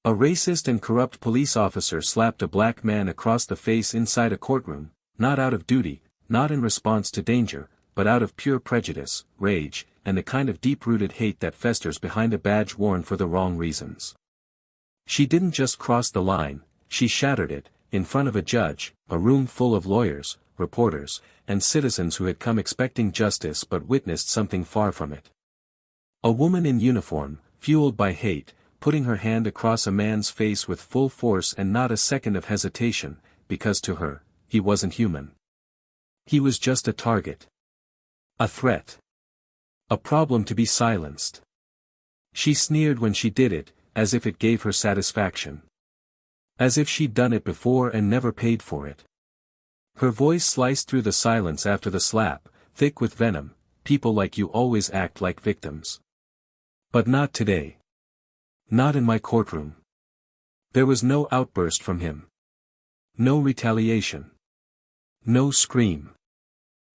A racist and corrupt police officer slapped a black man across the face inside a courtroom, not out of duty, not in response to danger, but out of pure prejudice, rage, and the kind of deep-rooted hate that festers behind a badge worn for the wrong reasons. She didn't just cross the line, she shattered it, in front of a judge, a room full of lawyers, reporters, and citizens who had come expecting justice but witnessed something far from it. A woman in uniform, fueled by hate, putting her hand across a man's face with full force and not a second of hesitation, because to her, he wasn't human. He was just a target. A threat. A problem to be silenced. She sneered when she did it, as if it gave her satisfaction. As if she'd done it before and never paid for it. Her voice sliced through the silence after the slap, thick with venom. People like you always act like victims. But not today. Not in my courtroom. There was no outburst from him. No retaliation. No scream.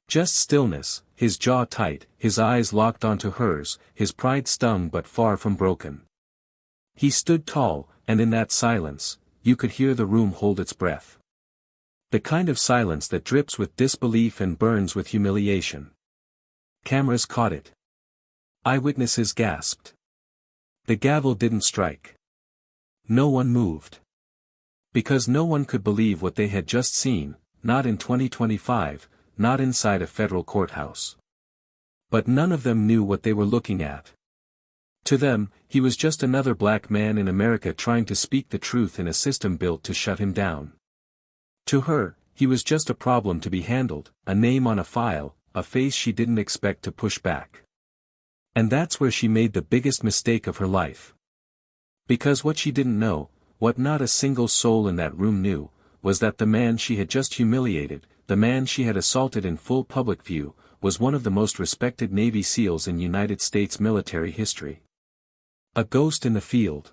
Just stillness, his jaw tight, his eyes locked onto hers, his pride stung but far from broken. He stood tall, and in that silence, you could hear the room hold its breath. The kind of silence that drips with disbelief and burns with humiliation. Cameras caught it. Eyewitnesses gasped. The gavel didn't strike. No one moved. Because no one could believe what they had just seen, not in 2025, not inside a federal courthouse. But none of them knew what they were looking at. To them, he was just another black man in America trying to speak the truth in a system built to shut him down. To her, he was just a problem to be handled, a name on a file, a face she didn't expect to push back. And that's where she made the biggest mistake of her life. Because what she didn't know, what not a single soul in that room knew, was that the man she had just humiliated, the man she had assaulted in full public view, was one of the most respected Navy SEALs in United States military history. A ghost in the field.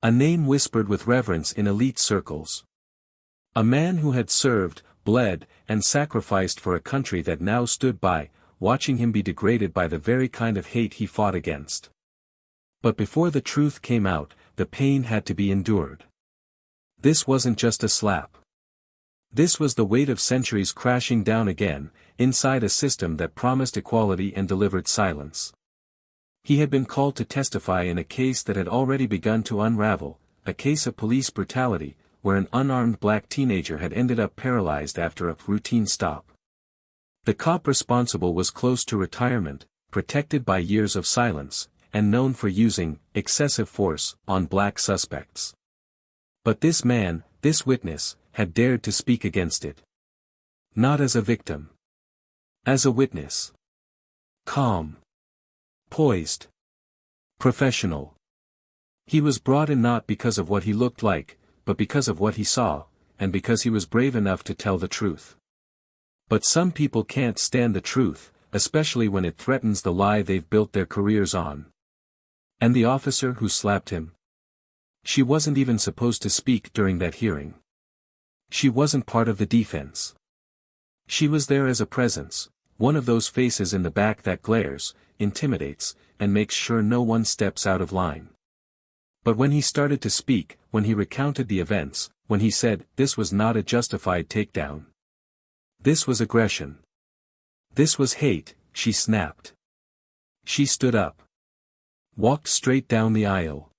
A name whispered with reverence in elite circles. A man who had served, bled, and sacrificed for a country that now stood by, watching him be degraded by the very kind of hate he fought against. But before the truth came out, the pain had to be endured. This wasn't just a slap. This was the weight of centuries crashing down again, inside a system that promised equality and delivered silence. He had been called to testify in a case that had already begun to unravel, a case of police brutality, where an unarmed black teenager had ended up paralyzed after a routine stop. The cop responsible was close to retirement, protected by years of silence, and known for using excessive force on black suspects. But this man, this witness, had dared to speak against it. Not as a victim. As a witness. Calm. Poised. Professional. He was brought in not because of what he looked like, but because of what he saw, and because he was brave enough to tell the truth. But some people can't stand the truth, especially when it threatens the lie they've built their careers on. And the officer who slapped him? She wasn't even supposed to speak during that hearing. She wasn't part of the defense. She was there as a presence, one of those faces in the back that glares, intimidates, and makes sure no one steps out of line. But when he started to speak, when he recounted the events, when he said, this was not a justified takedown. This was aggression. This was hate, she snapped. She stood up. Walked straight down the aisle.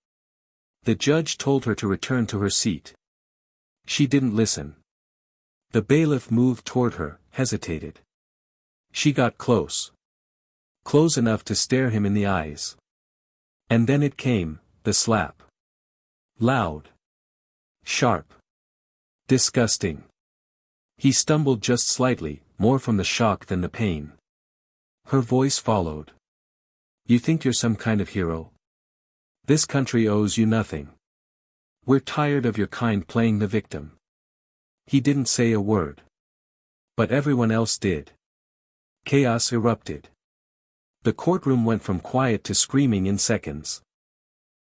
The judge told her to return to her seat. She didn't listen. The bailiff moved toward her, hesitated. She got close. Close enough to stare him in the eyes. And then it came, the slap. Loud. Sharp. Disgusting. He stumbled just slightly, more from the shock than the pain. Her voice followed. You think you're some kind of hero? This country owes you nothing. We're tired of your kind playing the victim. He didn't say a word. But everyone else did. Chaos erupted. The courtroom went from quiet to screaming in seconds.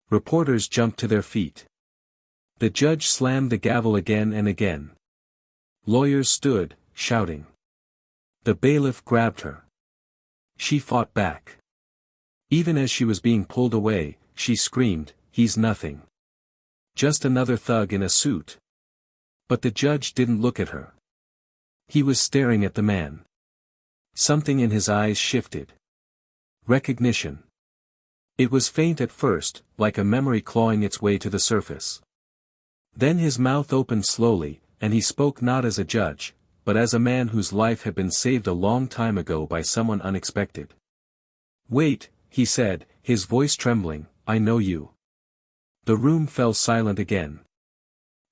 Reporters jumped to their feet. The judge slammed the gavel again and again. Lawyers stood, shouting. The bailiff grabbed her. She fought back. Even as she was being pulled away, she screamed, he's nothing. Just another thug in a suit. But the judge didn't look at her. He was staring at the man. Something in his eyes shifted. Recognition. It was faint at first, like a memory clawing its way to the surface. Then his mouth opened slowly, and he spoke not as a judge, but as a man whose life had been saved a long time ago by someone unexpected. "Wait," he said, his voice trembling, "I know you." The room fell silent again.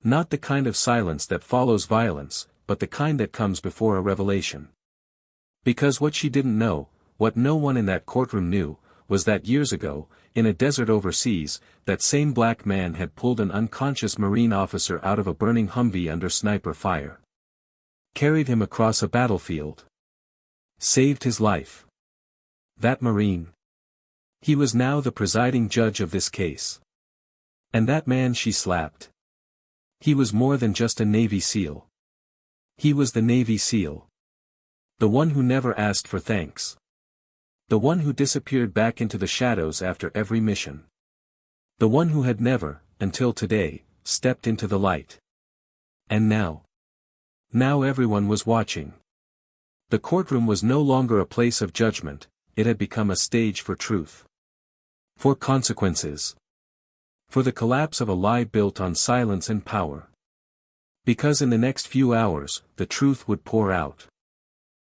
Not the kind of silence that follows violence, but the kind that comes before a revelation. Because what she didn't know, what no one in that courtroom knew, was that years ago, in a desert overseas, that same black man had pulled an unconscious Marine officer out of a burning Humvee under sniper fire. Carried him across a battlefield. Saved his life. That Marine. He was now the presiding judge of this case. And that man she slapped. He was more than just a Navy SEAL. He was the Navy SEAL. The one who never asked for thanks. The one who disappeared back into the shadows after every mission. The one who had never, until today, stepped into the light. And now? Now everyone was watching. The courtroom was no longer a place of judgment, it had become a stage for truth. For consequences. For the collapse of a lie built on silence and power. Because in the next few hours, the truth would pour out.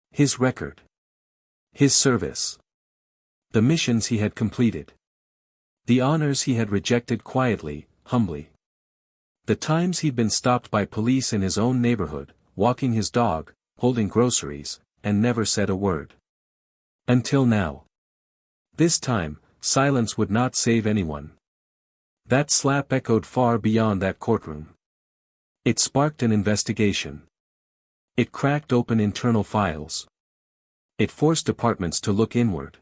His record. His service. The missions he had completed. The honors he had rejected quietly, humbly. The times he'd been stopped by police in his own neighborhood, walking his dog, holding groceries, and never said a word. Until now. This time, silence would not save anyone. That slap echoed far beyond that courtroom. It sparked an investigation. It cracked open internal files. It forced departments to look inward.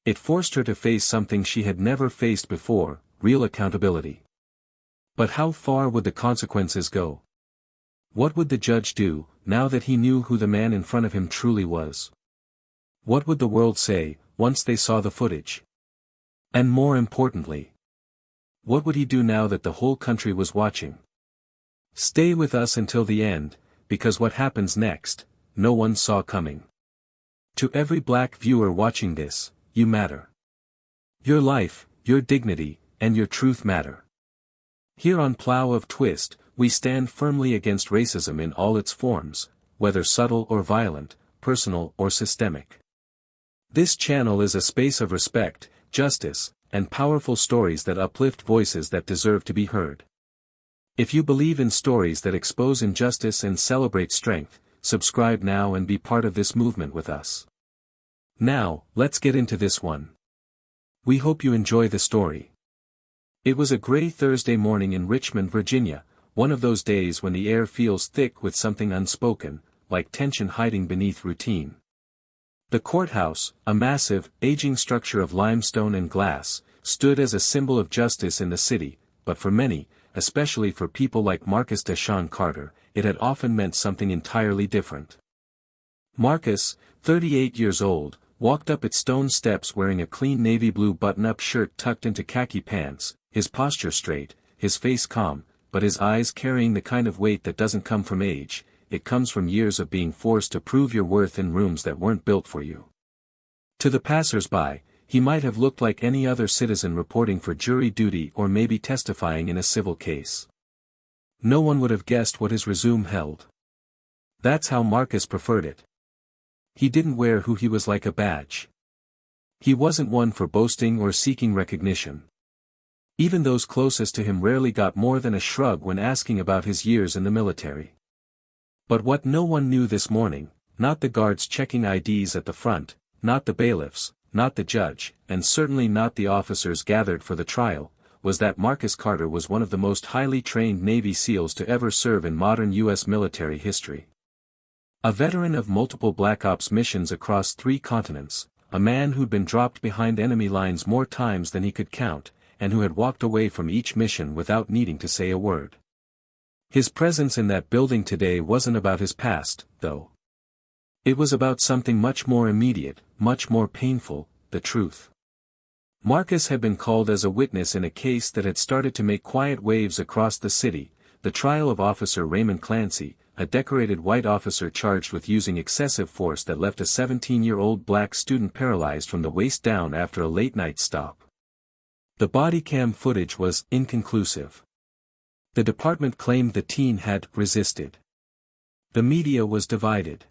It forced her to face something she had never faced before, real accountability. But how far would the consequences go? What would the judge do, now that he knew who the man in front of him truly was? What would the world say, once they saw the footage? And more importantly, what would he do now that the whole country was watching? Stay with us until the end, because what happens next, no one saw coming. To every black viewer watching this, you matter. Your life, your dignity, and your truth matter. Here on Plow of Twist, we stand firmly against racism in all its forms, whether subtle or violent, personal or systemic. This channel is a space of respect, justice, and powerful stories that uplift voices that deserve to be heard. If you believe in stories that expose injustice and celebrate strength, subscribe now and be part of this movement with us. Now, let's get into this one. We hope you enjoy the story. It was a gray Thursday morning in Richmond, Virginia, one of those days when the air feels thick with something unspoken, like tension hiding beneath routine. The courthouse, a massive, aging structure of limestone and glass, stood as a symbol of justice in the city, but for many, especially for people like Marcus Deshawn Carter, it had often meant something entirely different. Marcus, 38 years old, walked up its stone steps wearing a clean navy blue button-up shirt tucked into khaki pants, his posture straight, his face calm, but his eyes carrying the kind of weight that doesn't come from age, it comes from years of being forced to prove your worth in rooms that weren't built for you. To the passers-by, he might have looked like any other citizen reporting for jury duty or maybe testifying in a civil case. No one would have guessed what his resume held. That's how Marcus preferred it. He didn't wear who he was like a badge. He wasn't one for boasting or seeking recognition. Even those closest to him rarely got more than a shrug when asking about his years in the military. But what no one knew this morning, not the guards checking IDs at the front, not the bailiffs, not the judge, and certainly not the officers gathered for the trial, was that Marcus Carter was one of the most highly trained Navy SEALs to ever serve in modern U.S. military history. A veteran of multiple Black Ops missions across 3 continents, a man who'd been dropped behind enemy lines more times than he could count, and who had walked away from each mission without needing to say a word. His presence in that building today wasn't about his past, though. It was about something much more immediate, much more painful, the truth. Marcus had been called as a witness in a case that had started to make quiet waves across the city, the trial of Officer Raymond Clancy, a decorated white officer charged with using excessive force that left a 17-year-old black student paralyzed from the waist down after a late-night stop. The body cam footage was inconclusive. The department claimed the teen had resisted. The media was divided.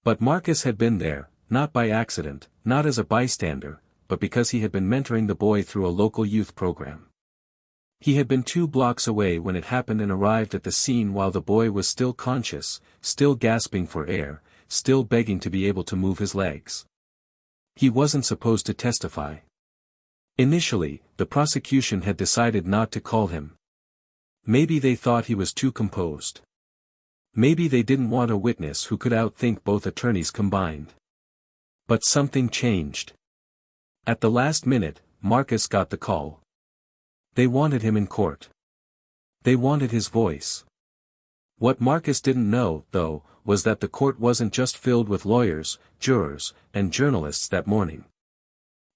But Marcus had been there, not by accident, not as a bystander, but because he had been mentoring the boy through a local youth program. He had been 2 blocks away when it happened and arrived at the scene while the boy was still conscious, still gasping for air, still begging to be able to move his legs. He wasn't supposed to testify. Initially, the prosecution had decided not to call him. Maybe they thought he was too composed. Maybe they didn't want a witness who could outthink both attorneys combined. But something changed. At the last minute, Marcus got the call. They wanted him in court. They wanted his voice. What Marcus didn't know, though, was that the court wasn't just filled with lawyers, jurors, and journalists that morning.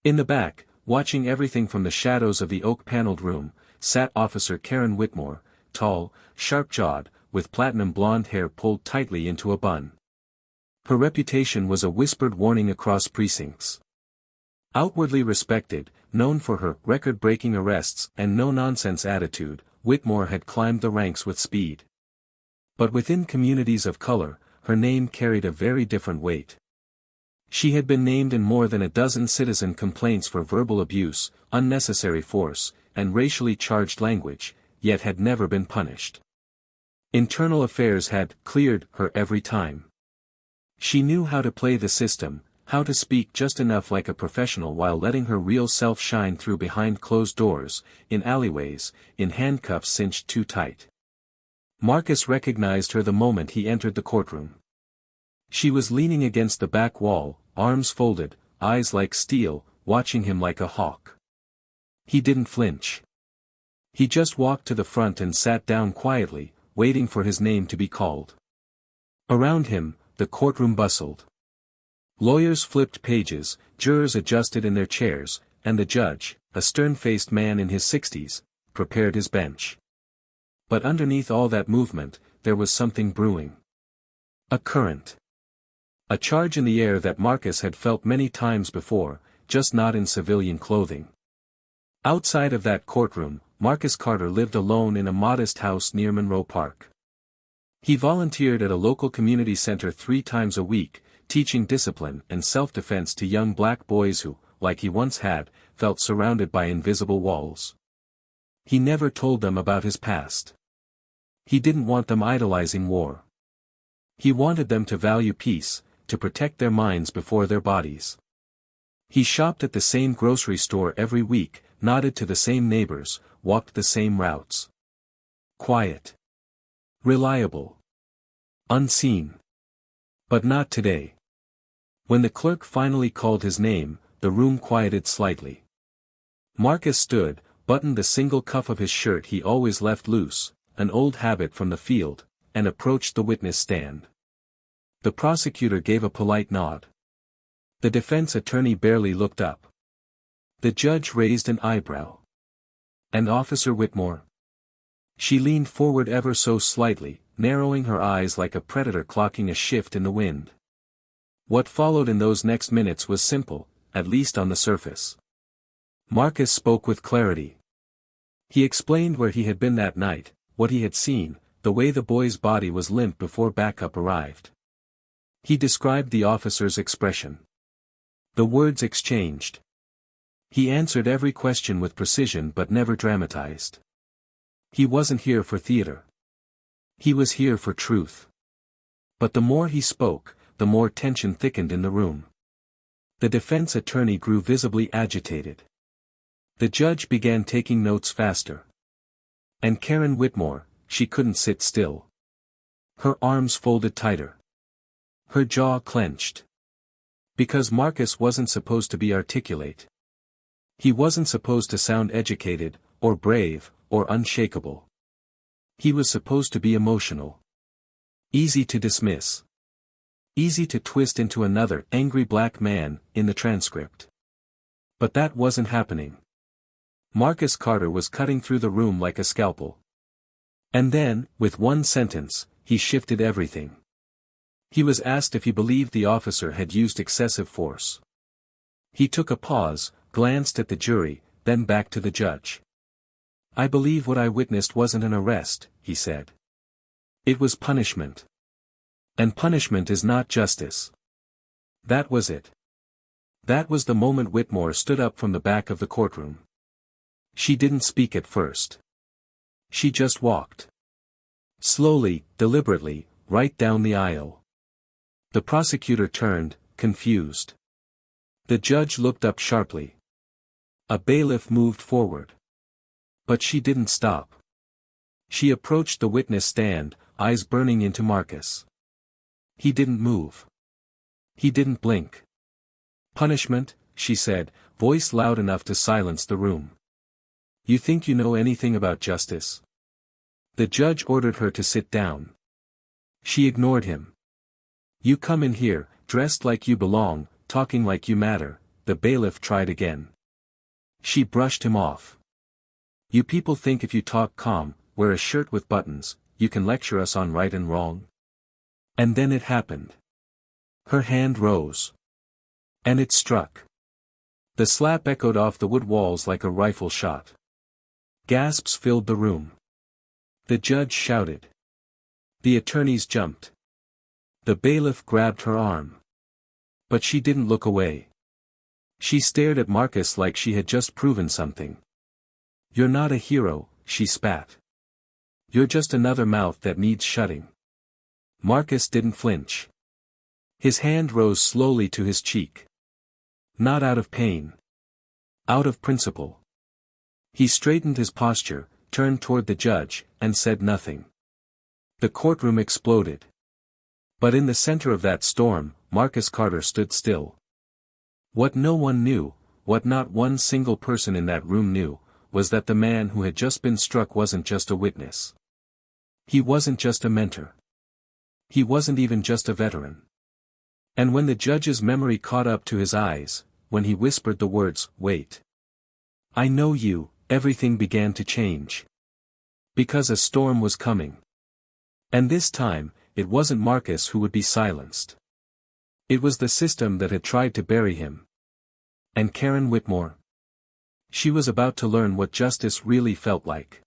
In the back, watching everything from the shadows of the oak-paneled room, sat Officer Karen Whitmore, tall, sharp-jawed, with platinum blonde hair pulled tightly into a bun. Her reputation was a whispered warning across precincts. Outwardly respected, known for her record-breaking arrests and no-nonsense attitude, Whitmore had climbed the ranks with speed. But within communities of color, her name carried a very different weight. She had been named in more than a dozen citizen complaints for verbal abuse, unnecessary force, and racially charged language, yet had never been punished. Internal affairs had cleared her every time. She knew how to play the system, how to speak just enough like a professional while letting her real self shine through behind closed doors, in alleyways, in handcuffs cinched too tight. Marcus recognized her the moment he entered the courtroom. She was leaning against the back wall, arms folded, eyes like steel, watching him like a hawk. He didn't flinch. He just walked to the front and sat down quietly, waiting for his name to be called. Around him, the courtroom bustled. Lawyers flipped pages, jurors adjusted in their chairs, and the judge, a stern-faced man in his 60s, prepared his bench. But underneath all that movement, there was something brewing. A current. A charge in the air that Marcus had felt many times before, just not in civilian clothing. Outside of that courtroom, Marcus Carter lived alone in a modest house near Monroe Park. He volunteered at a local community center 3 times a week, teaching discipline and self-defense to young black boys who, like he once had, felt surrounded by invisible walls. He never told them about his past. He didn't want them idolizing war. He wanted them to value peace, to protect their minds before their bodies. He shopped at the same grocery store every week, nodded to the same neighbors, walked the same routes. Quiet. Reliable. Unseen. But not today. When the clerk finally called his name, the room quieted slightly. Marcus stood, buttoned the single cuff of his shirt he always left loose, an old habit from the field, and approached the witness stand. The prosecutor gave a polite nod. The defense attorney barely looked up. The judge raised an eyebrow. And Officer Whitmore? She leaned forward ever so slightly, narrowing her eyes like a predator clocking a shift in the wind. What followed in those next minutes was simple, at least on the surface. Marcus spoke with clarity. He explained where he had been that night, what he had seen, the way the boy's body was limp before backup arrived. He described the officer's expression. The words exchanged. He answered every question with precision but never dramatized. He wasn't here for theater. He was here for truth. But the more he spoke, the more tension thickened in the room. The defense attorney grew visibly agitated. The judge began taking notes faster. And Karen Whitmore, she couldn't sit still. Her arms folded tighter. Her jaw clenched. Because Marcus wasn't supposed to be articulate. He wasn't supposed to sound educated, or brave, or unshakable. He was supposed to be emotional. Easy to dismiss. Easy to twist into another angry black man, in the transcript. But that wasn't happening. Marcus Carter was cutting through the room like a scalpel. And then, with one sentence, he shifted everything. He was asked if he believed the officer had used excessive force. He took a pause, glanced at the jury, then back to the judge. "I believe what I witnessed wasn't an arrest," he said. "It was punishment. And punishment is not justice." That was it. That was the moment Whitmore stood up from the back of the courtroom. She didn't speak at first. She just walked. Slowly, deliberately, right down the aisle. The prosecutor turned, confused. The judge looked up sharply. A bailiff moved forward. But she didn't stop. She approached the witness stand, eyes burning into Marcus. He didn't move. He didn't blink. "Punishment," she said, voice loud enough to silence the room. "You think you know anything about justice?" The judge ordered her to sit down. She ignored him. "You come in here, dressed like you belong, talking like you matter," the bailiff tried again. She brushed him off. "You people think if you talk calm, wear a shirt with buttons, you can lecture us on right and wrong?" And then it happened. Her hand rose. And it struck. The slap echoed off the wood walls like a rifle shot. Gasps filled the room. The judge shouted. The attorneys jumped. The bailiff grabbed her arm. But she didn't look away. She stared at Marcus like she had just proven something. "You're not a hero," she spat. "You're just another mouth that needs shutting." Marcus didn't flinch. His hand rose slowly to his cheek. Not out of pain. Out of principle. He straightened his posture, turned toward the judge, and said nothing. The courtroom exploded. But in the center of that storm, Marcus Carter stood still. What no one knew, what not one single person in that room knew, was that the man who had just been struck wasn't just a witness. He wasn't just a mentor. He wasn't even just a veteran. And when the judge's memory caught up to his eyes, when he whispered the words, "Wait. I know you," everything began to change. Because a storm was coming. And this time, it wasn't Marcus who would be silenced. It was the system that had tried to bury him. And Karen Whitmore. She was about to learn what justice really felt like.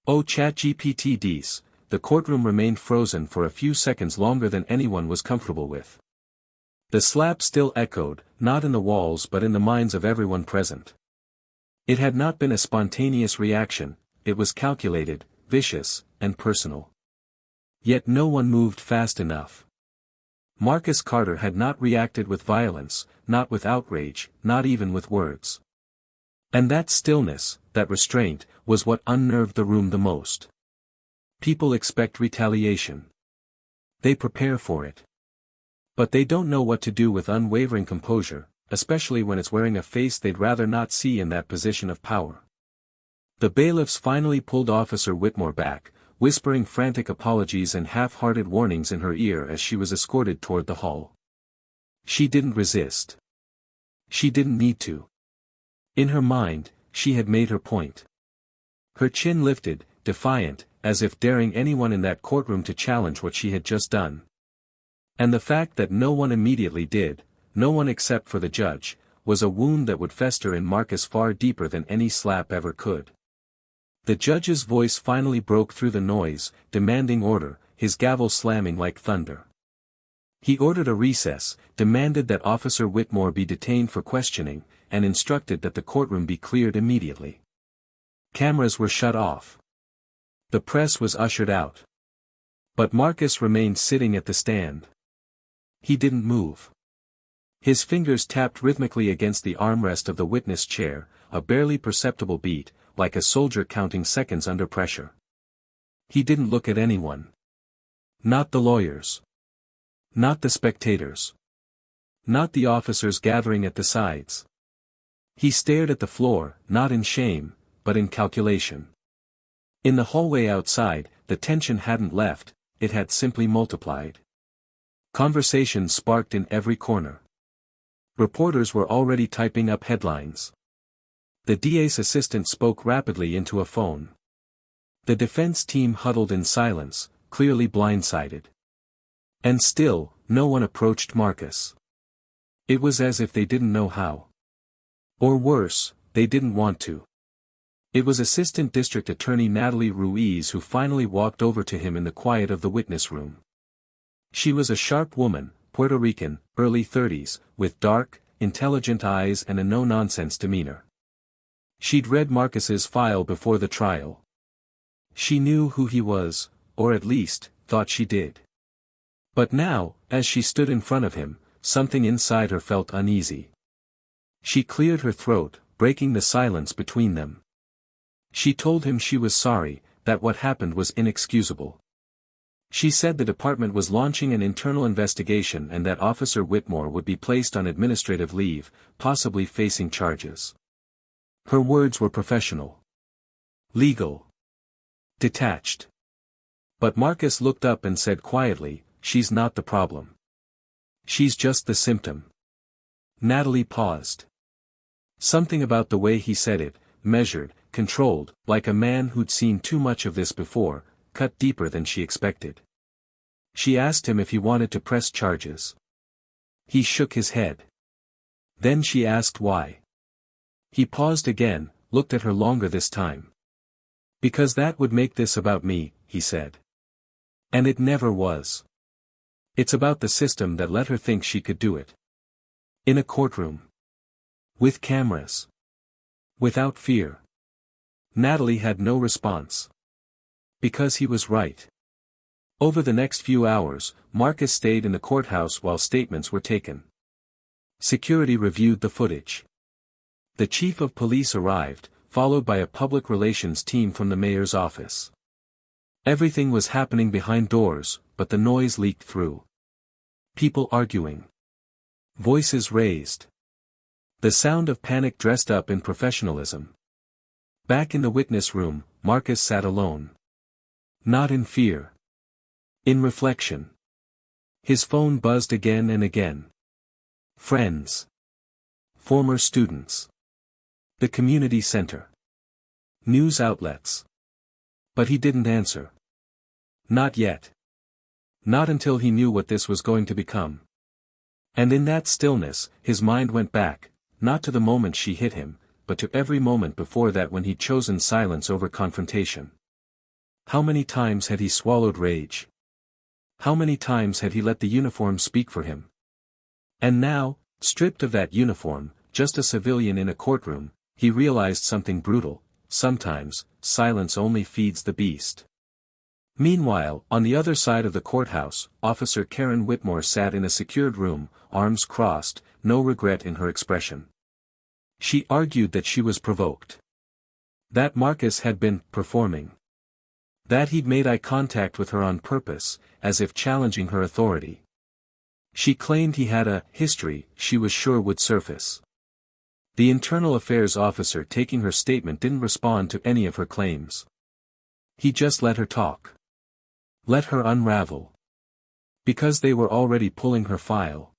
Oh ChatGPT-Ds, the courtroom remained frozen for a few seconds longer than anyone was comfortable with. The slap still echoed, not in the walls but in the minds of everyone present. It had not been a spontaneous reaction, it was calculated, vicious, and personal. Yet no one moved fast enough. Marcus Carter had not reacted with violence, not with outrage, not even with words. And that stillness, that restraint, was what unnerved the room the most. People expect retaliation. They prepare for it. But they don't know what to do with unwavering composure, especially when it's wearing a face they'd rather not see in that position of power. The bailiffs finally pulled Officer Whitmore back, whispering frantic apologies and half-hearted warnings in her ear as she was escorted toward the hall. She didn't resist. She didn't need to. In her mind, she had made her point. Her chin lifted, defiant, as if daring anyone in that courtroom to challenge what she had just done. And the fact that no one immediately did, no one except for the judge, was a wound that would fester in Marcus far deeper than any slap ever could. The judge's voice finally broke through the noise, demanding order, his gavel slamming like thunder. He ordered a recess, demanded that Officer Whitmore be detained for questioning, and instructed that the courtroom be cleared immediately. Cameras were shut off. The press was ushered out. But Marcus remained sitting at the stand. He didn't move. His fingers tapped rhythmically against the armrest of the witness chair, a barely perceptible beat, like a soldier counting seconds under pressure. He didn't look at anyone. Not the lawyers. Not the spectators. Not the officers gathering at the sides. He stared at the floor, not in shame, but in calculation. In the hallway outside, the tension hadn't left, it had simply multiplied. Conversation sparked in every corner. Reporters were already typing up headlines. The DA's assistant spoke rapidly into a phone. The defense team huddled in silence, clearly blindsided. And still, no one approached Marcus. It was as if they didn't know how. Or worse, they didn't want to. It was Assistant District Attorney Natalie Ruiz who finally walked over to him in the quiet of the witness room. She was a sharp woman, Puerto Rican, early 30s, with dark, intelligent eyes and a no-nonsense demeanor. She'd read Marcus's file before the trial. She knew who he was, or at least, thought she did. But now, as she stood in front of him, something inside her felt uneasy. She cleared her throat, breaking the silence between them. She told him she was sorry, that what happened was inexcusable. She said the department was launching an internal investigation and that Officer Whitmore would be placed on administrative leave, possibly facing charges. Her words were professional. Legal. Detached. But Marcus looked up and said quietly, "She's not the problem. She's just the symptom." Natalie paused. Something about the way he said it, measured, controlled, like a man who'd seen too much of this before, cut deeper than she expected. She asked him if he wanted to press charges. He shook his head. Then she asked why. He paused again, looked at her longer this time. "Because that would make this about me," he said. And it never was. It's about the system that let her think she could do it. In a courtroom. With cameras. Without fear. Natalie had no response. Because he was right. Over the next few hours, Marcus stayed in the courthouse while statements were taken. Security reviewed the footage. The chief of police arrived, followed by a public relations team from the mayor's office. Everything was happening behind doors, but the noise leaked through. People arguing. Voices raised. The sound of panic dressed up in professionalism. Back in the witness room, Marcus sat alone. Not in fear. In reflection. His phone buzzed again and again. Friends. Former students. The community center. News outlets. But he didn't answer. Not yet. Not until he knew what this was going to become. And in that stillness, his mind went back, not to the moment she hit him, but to every moment before that when he'd chosen silence over confrontation. How many times had he swallowed rage? How many times had he let the uniform speak for him? And now, stripped of that uniform, just a civilian in a courtroom, he realized something brutal: sometimes, silence only feeds the beast. Meanwhile, on the other side of the courthouse, Officer Karen Whitmore sat in a secured room, arms crossed, no regret in her expression. She argued that she was provoked. That Marcus had been performing. That he'd made eye contact with her on purpose, as if challenging her authority. She claimed he had a history she was sure would surface. The internal affairs officer taking her statement didn't respond to any of her claims. He just let her talk. Let her unravel. Because they were already pulling her file.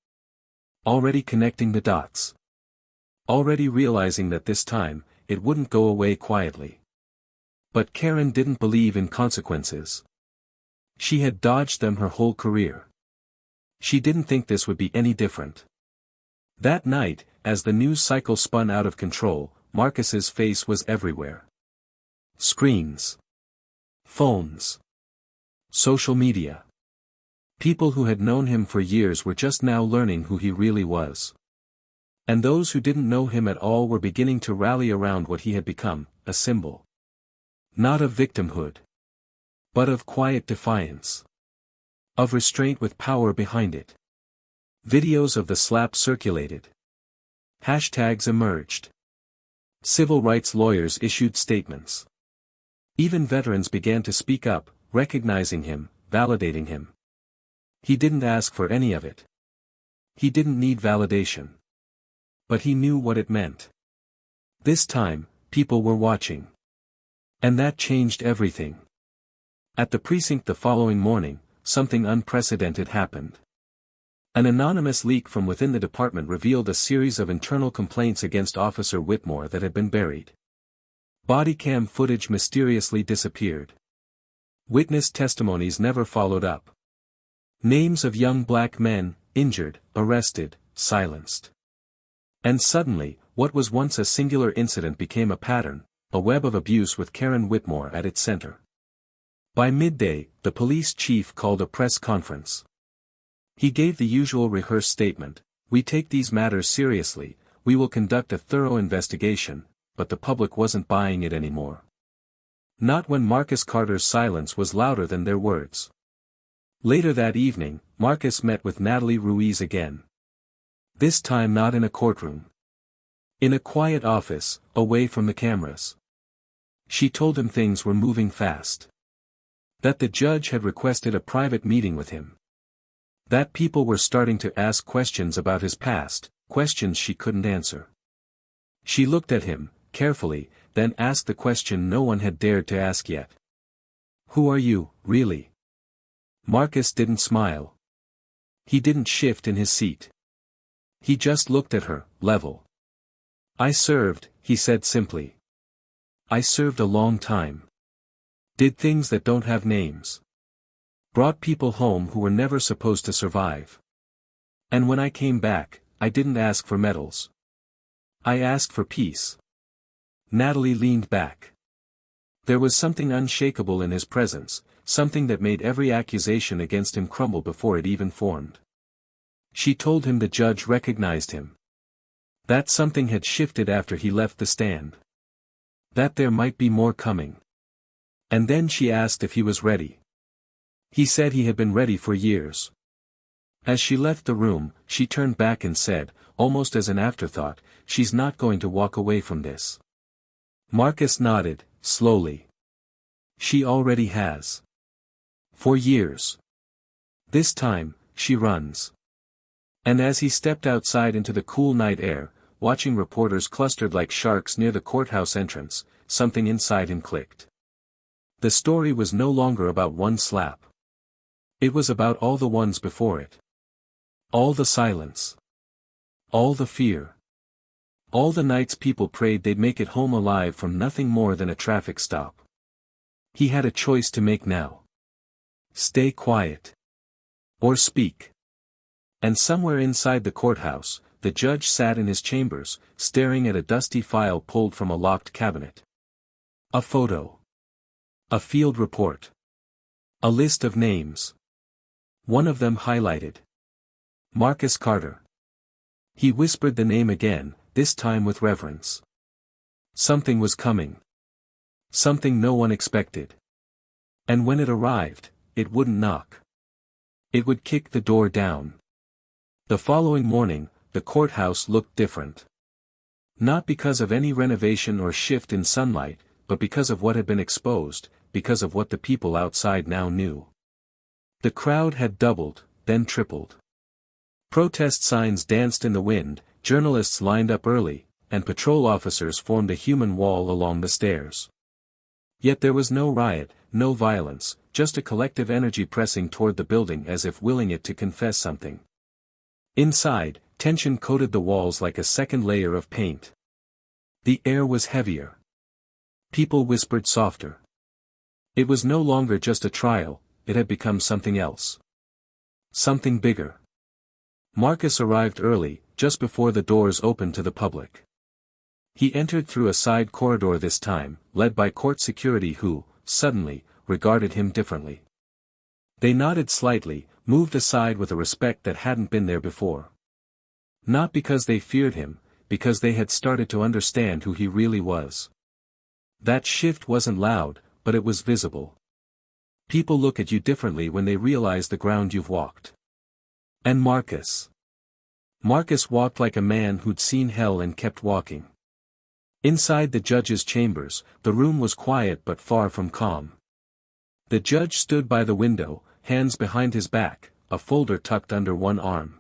Already connecting the dots. Already realizing that this time, it wouldn't go away quietly. But Karen didn't believe in consequences. She had dodged them her whole career. She didn't think this would be any different. That night, as the news cycle spun out of control, Marcus's face was everywhere. Screens. Phones. Social media. People who had known him for years were just now learning who he really was. And those who didn't know him at all were beginning to rally around what he had become, a symbol. Not of victimhood. But of quiet defiance. Of restraint with power behind it. Videos of the slap circulated. Hashtags emerged. Civil rights lawyers issued statements. Even veterans began to speak up, recognizing him, validating him. He didn't ask for any of it. He didn't need validation. But he knew what it meant. This time, people were watching. And that changed everything. At the precinct the following morning, something unprecedented happened. An anonymous leak from within the department revealed a series of internal complaints against Officer Whitmore that had been buried. Body cam footage mysteriously disappeared. Witness testimonies never followed up. Names of young black men, injured, arrested, silenced. And suddenly, what was once a singular incident became a pattern, a web of abuse with Karen Whitmore at its center. By midday, the police chief called a press conference. He gave the usual rehearsed statement: "We take these matters seriously, we will conduct a thorough investigation," but the public wasn't buying it anymore. Not when Marcus Carter's silence was louder than their words. Later that evening, Marcus met with Natalie Ruiz again. This time not in a courtroom. In a quiet office, away from the cameras. She told him things were moving fast. That the judge had requested a private meeting with him. That people were starting to ask questions about his past, questions she couldn't answer. She looked at him, carefully, then asked the question no one had dared to ask yet. "Who are you, really?" Marcus didn't smile. He didn't shift in his seat. He just looked at her, level. "I served," he said simply. "I served a long time. Did things that don't have names. Brought people home who were never supposed to survive. And when I came back, I didn't ask for medals. I asked for peace." Natalie leaned back. There was something unshakable in his presence, something that made every accusation against him crumble before it even formed. She told him the judge recognized him. That something had shifted after he left the stand. That there might be more coming. And then she asked if he was ready. He said he had been ready for years. As she left the room, she turned back and said, almost as an afterthought, "She's not going to walk away from this." Marcus nodded, slowly. "She already has. For years. This time, she runs." And as he stepped outside into the cool night air, watching reporters clustered like sharks near the courthouse entrance, something inside him clicked. The story was no longer about one slap. It was about all the ones before it. All the silence. All the fear. All the nights people prayed they'd make it home alive from nothing more than a traffic stop. He had a choice to make now. Stay quiet. Or speak. And somewhere inside the courthouse, the judge sat in his chambers, staring at a dusty file pulled from a locked cabinet. A photo. A field report. A list of names. One of them highlighted. Marcus Carter. He whispered the name again, this time with reverence. Something was coming. Something no one expected. And when it arrived, it wouldn't knock. It would kick the door down. The following morning, the courthouse looked different. Not because of any renovation or shift in sunlight, but because of what had been exposed, because of what the people outside now knew. The crowd had doubled, then tripled. Protest signs danced in the wind, journalists lined up early, and patrol officers formed a human wall along the stairs. Yet there was no riot, no violence, just a collective energy pressing toward the building as if willing it to confess something. Inside, tension coated the walls like a second layer of paint. The air was heavier. People whispered softer. It was no longer just a trial, it had become something else. Something bigger. Marcus arrived early, just before the doors opened to the public. He entered through a side corridor this time, led by court security who, suddenly, regarded him differently. They nodded slightly, moved aside with a respect that hadn't been there before. Not because they feared him, because they had started to understand who he really was. That shift wasn't loud, but it was visible. People look at you differently when they realize the ground you've walked. And Marcus. Marcus walked like a man who'd seen hell and kept walking. Inside the judge's chambers, the room was quiet but far from calm. The judge stood by the window, hands behind his back, a folder tucked under one arm.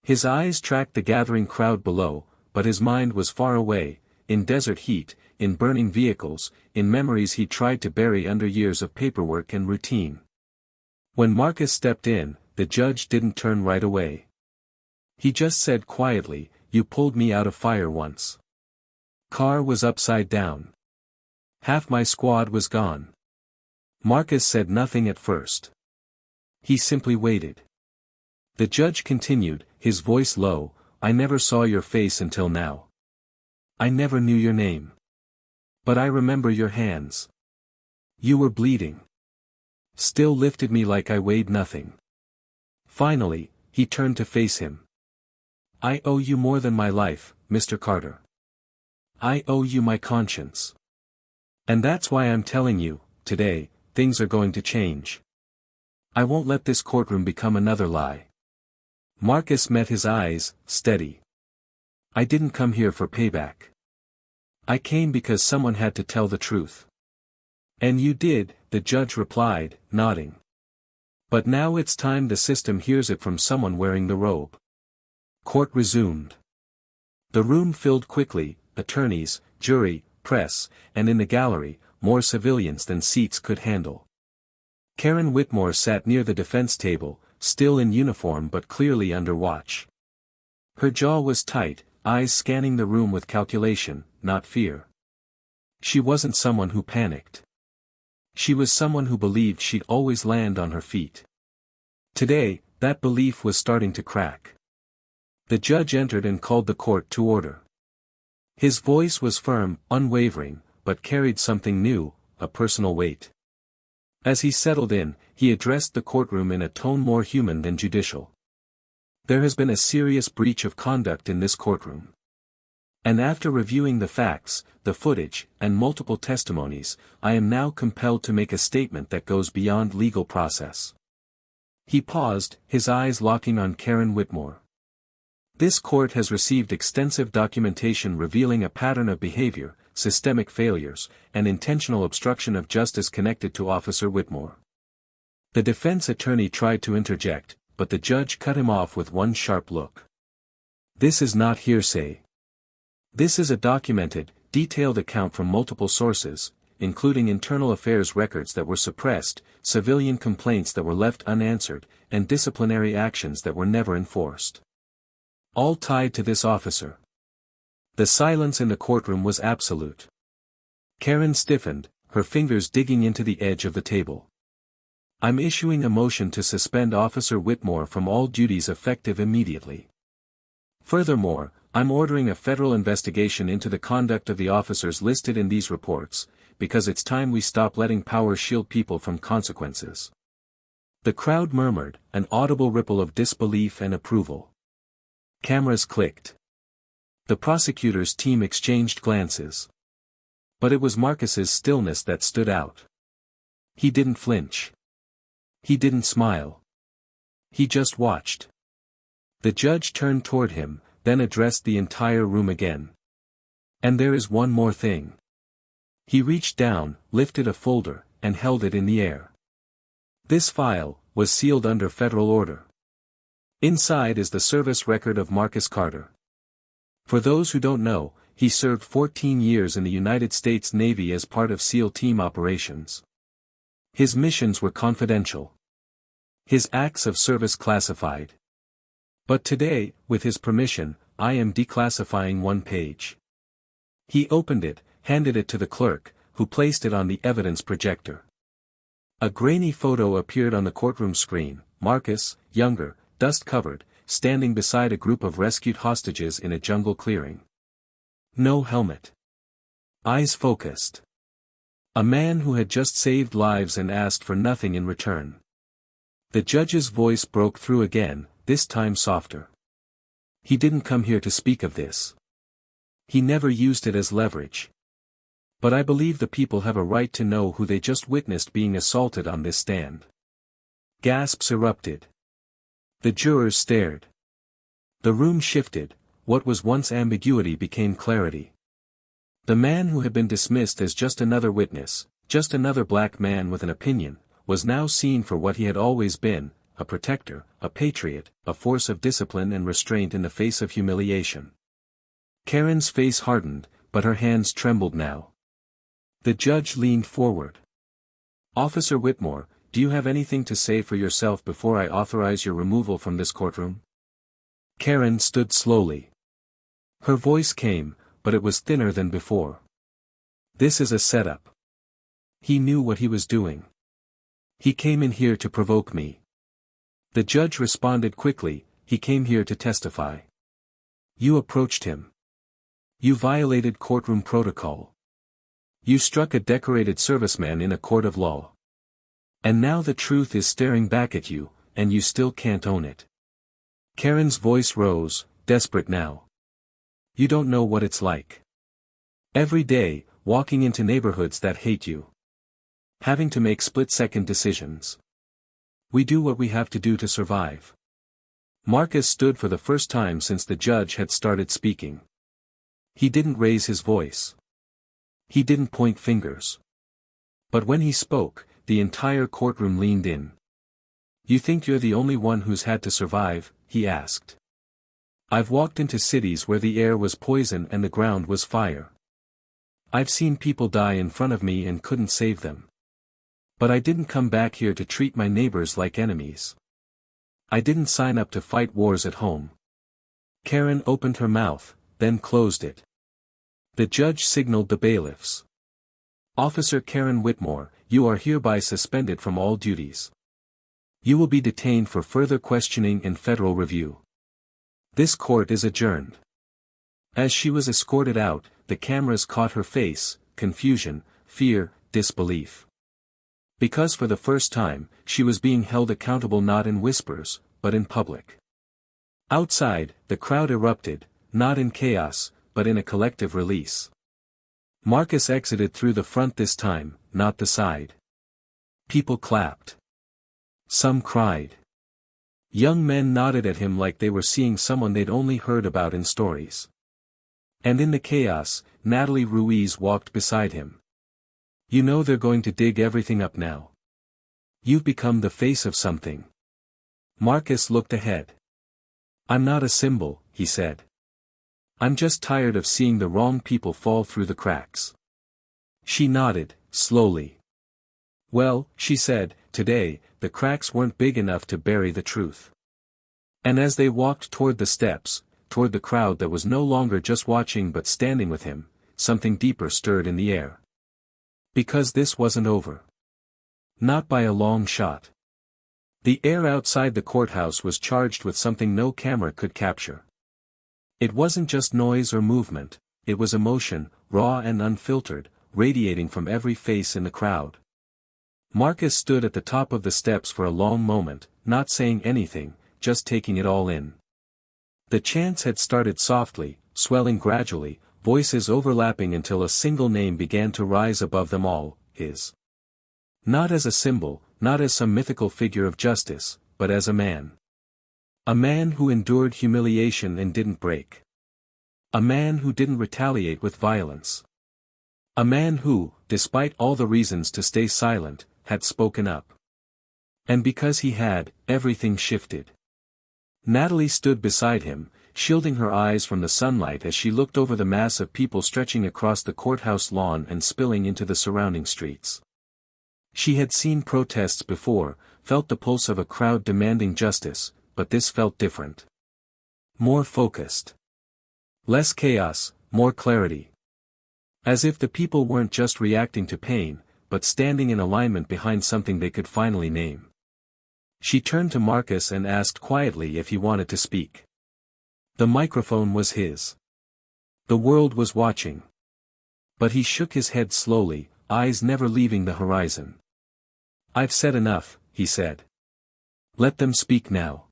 His eyes tracked the gathering crowd below, but his mind was far away, in desert heat, in burning vehicles, in memories he tried to bury under years of paperwork and routine. When Marcus stepped in, the judge didn't turn right away. He just said quietly, "You pulled me out of fire once. Car was upside down. Half my squad was gone." Marcus said nothing at first. He simply waited. The judge continued, his voice low, "I never saw your face until now. I never knew your name. But I remember your hands. You were bleeding. Still lifted me like I weighed nothing." Finally, he turned to face him. "I owe you more than my life, Mr. Carter. I owe you my conscience. And that's why I'm telling you, today, things are going to change. I won't let this courtroom become another lie." Marcus met his eyes, steady. "I didn't come here for payback. I came because someone had to tell the truth." "And you did," the judge replied, nodding. "But now it's time the system hears it from someone wearing the robe." Court resumed. The room filled quickly, attorneys, jury, press, and in the gallery, more civilians than seats could handle. Karen Whitmore sat near the defense table, still in uniform but clearly under watch. Her jaw was tight, eyes scanning the room with calculation, not fear. She wasn't someone who panicked. She was someone who believed she'd always land on her feet. Today, that belief was starting to crack. The judge entered and called the court to order. His voice was firm, unwavering, but carried something new, a personal weight. As he settled in, he addressed the courtroom in a tone more human than judicial. "There has been a serious breach of conduct in this courtroom. And after reviewing the facts, the footage, and multiple testimonies, I am now compelled to make a statement that goes beyond legal process." He paused, his eyes locking on Karen Whitmore. "This court has received extensive documentation revealing a pattern of behavior, systemic failures, and intentional obstruction of justice connected to Officer Whitmore." The defense attorney tried to interject, but the judge cut him off with one sharp look. "This is not hearsay. This is a documented, detailed account from multiple sources, including internal affairs records that were suppressed, civilian complaints that were left unanswered, and disciplinary actions that were never enforced. All tied to this officer." The silence in the courtroom was absolute. Karen stiffened, her fingers digging into the edge of the table. "I'm issuing a motion to suspend Officer Whitmore from all duties effective immediately. Furthermore, I'm ordering a federal investigation into the conduct of the officers listed in these reports, because it's time we stop letting power shield people from consequences." The crowd murmured, an audible ripple of disbelief and approval. Cameras clicked. The prosecutor's team exchanged glances. But it was Marcus's stillness that stood out. He didn't flinch. He didn't smile. He just watched. The judge turned toward him, then addressed the entire room again. "And there is one more thing." He reached down, lifted a folder, and held it in the air. "This file was sealed under federal order. Inside is the service record of Marcus Carter. For those who don't know, he served 14 years in the United States Navy as part of SEAL team operations. His missions were confidential. His acts of service classified. But today, with his permission, I am declassifying one page." He opened it, handed it to the clerk, who placed it on the evidence projector. A grainy photo appeared on the courtroom screen, Marcus, younger, dust-covered, standing beside a group of rescued hostages in a jungle clearing. No helmet. Eyes focused. A man who had just saved lives and asked for nothing in return. The judge's voice broke through again, this time softer. "He didn't come here to speak of this. He never used it as leverage. But I believe the people have a right to know who they just witnessed being assaulted on this stand." Gasps erupted. The jurors stared. The room shifted, what was once ambiguity became clarity. The man who had been dismissed as just another witness, just another black man with an opinion, was now seen for what he had always been, a protector, a patriot, a force of discipline and restraint in the face of humiliation. Karen's face hardened, but her hands trembled now. The judge leaned forward. "Officer Whitmore, do you have anything to say for yourself before I authorize your removal from this courtroom? Karen stood slowly. Her voice came, but it was thinner than before. This is a setup. He knew what he was doing. He came in here to provoke me. The judge responded quickly, he came here to testify. You approached him. You violated courtroom protocol. You struck a decorated serviceman in a court of law. And now the truth is staring back at you, and you still can't own it. Karen's voice rose, desperate now. You don't know what it's like. Every day, walking into neighborhoods that hate you. Having to make split-second decisions. We do what we have to do to survive. Marcus stood for the first time since the judge had started speaking. He didn't raise his voice. He didn't point fingers. But when he spoke, the entire courtroom leaned in. You think you're the only one who's had to survive? He asked. I've walked into cities where the air was poison and the ground was fire. I've seen people die in front of me and couldn't save them. But I didn't come back here to treat my neighbors like enemies. I didn't sign up to fight wars at home. Karen opened her mouth, then closed it. The judge signaled the bailiffs. Officer Karen Whitmore, you are hereby suspended from all duties. You will be detained for further questioning and federal review. This court is adjourned. As she was escorted out, the cameras caught her face, confusion, fear, disbelief. Because for the first time, she was being held accountable not in whispers, but in public. Outside, the crowd erupted, not in chaos, but in a collective release. Marcus exited through the front this time, not the side. People clapped. Some cried. Young men nodded at him like they were seeing someone they'd only heard about in stories. And in the chaos, Natalie Ruiz walked beside him. You know they're going to dig everything up now. You've become the face of something. Marcus looked ahead. I'm not a symbol, he said. I'm just tired of seeing the wrong people fall through the cracks. She nodded, slowly. Well, she said, today, the cracks weren't big enough to bury the truth. And as they walked toward the steps, toward the crowd that was no longer just watching but standing with him, something deeper stirred in the air. Because this wasn't over. Not by a long shot. The air outside the courthouse was charged with something no camera could capture. It wasn't just noise or movement, it was emotion, raw and unfiltered, radiating from every face in the crowd. Marcus stood at the top of the steps for a long moment, not saying anything, just taking it all in. The chants had started softly, swelling gradually, voices overlapping until a single name began to rise above them all, his. Not as a symbol, not as some mythical figure of justice, but as a man. A man who endured humiliation and didn't break. A man who didn't retaliate with violence. A man who, despite all the reasons to stay silent, had spoken up. And because he had, everything shifted. Natalie stood beside him, shielding her eyes from the sunlight as she looked over the mass of people stretching across the courthouse lawn and spilling into the surrounding streets. She had seen protests before, felt the pulse of a crowd demanding justice, but this felt different. More focused. Less chaos, more clarity. As if the people weren't just reacting to pain, but standing in alignment behind something they could finally name. She turned to Marcus and asked quietly if he wanted to speak. The microphone was his. The world was watching. But he shook his head slowly, eyes never leaving the horizon. I've said enough, he said. Let them speak now.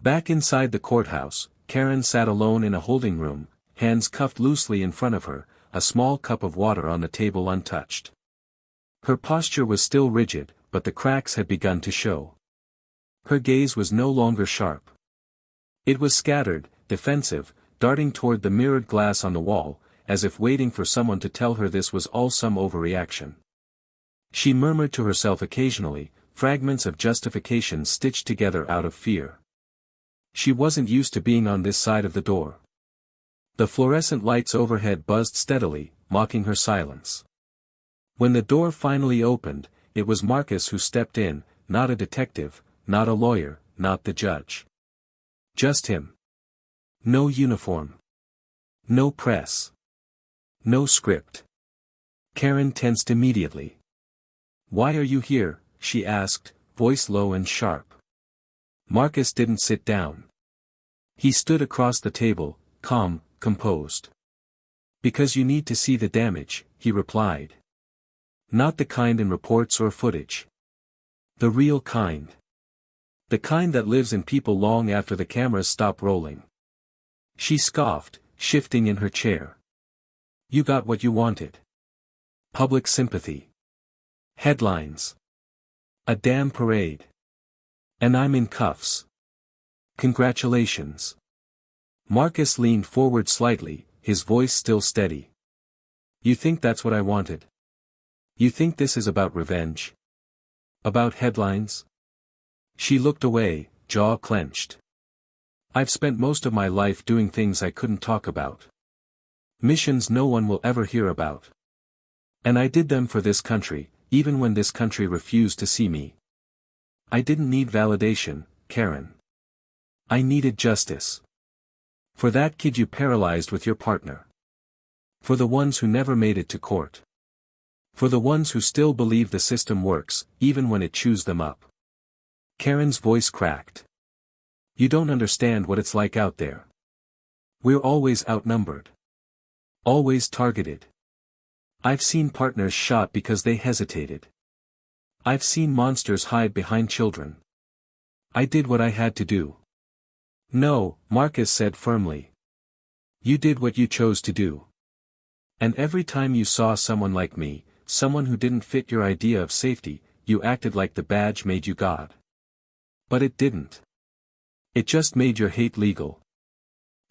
Back inside the courthouse, Karen sat alone in a holding room, hands cuffed loosely in front of her, a small cup of water on the table untouched. Her posture was still rigid, but the cracks had begun to show. Her gaze was no longer sharp. It was scattered, defensive, darting toward the mirrored glass on the wall, as if waiting for someone to tell her this was all some overreaction. She murmured to herself occasionally, fragments of justification stitched together out of fear. She wasn't used to being on this side of the door. The fluorescent lights overhead buzzed steadily, mocking her silence. When the door finally opened, it was Marcus who stepped in, not a detective, not a lawyer, not the judge. Just him. No uniform. No press. No script. Karen tensed immediately. "Why are you here?" she asked, voice low and sharp. Marcus didn't sit down. He stood across the table, calm, composed. "Because you need to see the damage," he replied. "Not the kind in reports or footage. The real kind. The kind that lives in people long after the cameras stop rolling." She scoffed, shifting in her chair. "You got what you wanted. Public sympathy. Headlines. A damn parade. And I'm in cuffs. Congratulations." Marcus leaned forward slightly, his voice still steady. "You think that's what I wanted? You think this is about revenge? About headlines?" She looked away, jaw clenched. "I've spent most of my life doing things I couldn't talk about. Missions no one will ever hear about. And I did them for this country, even when this country refused to see me. I didn't need validation, Karen. I needed justice. For that kid you paralyzed with your partner. For the ones who never made it to court. For the ones who still believe the system works, even when it chews them up." Karen's voice cracked. "You don't understand what it's like out there. We're always outnumbered. Always targeted. I've seen partners shot because they hesitated. I've seen monsters hide behind children. I did what I had to do." "No," Marcus said firmly. "You did what you chose to do. And every time you saw someone like me, someone who didn't fit your idea of safety, you acted like the badge made you God. But it didn't. It just made your hate legal."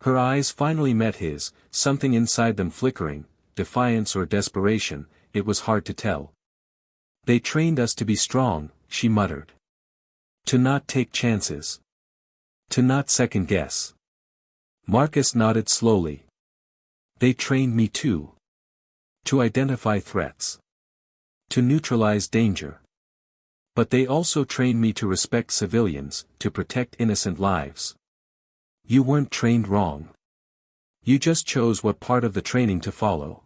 Her eyes finally met his, something inside them flickering, defiance or desperation, it was hard to tell. "They trained us to be strong," she muttered. "To not take chances. To not second guess." Marcus nodded slowly. "They trained me too. To identify threats. To neutralize danger. But they also trained me to respect civilians, to protect innocent lives. You weren't trained wrong. You just chose what part of the training to follow."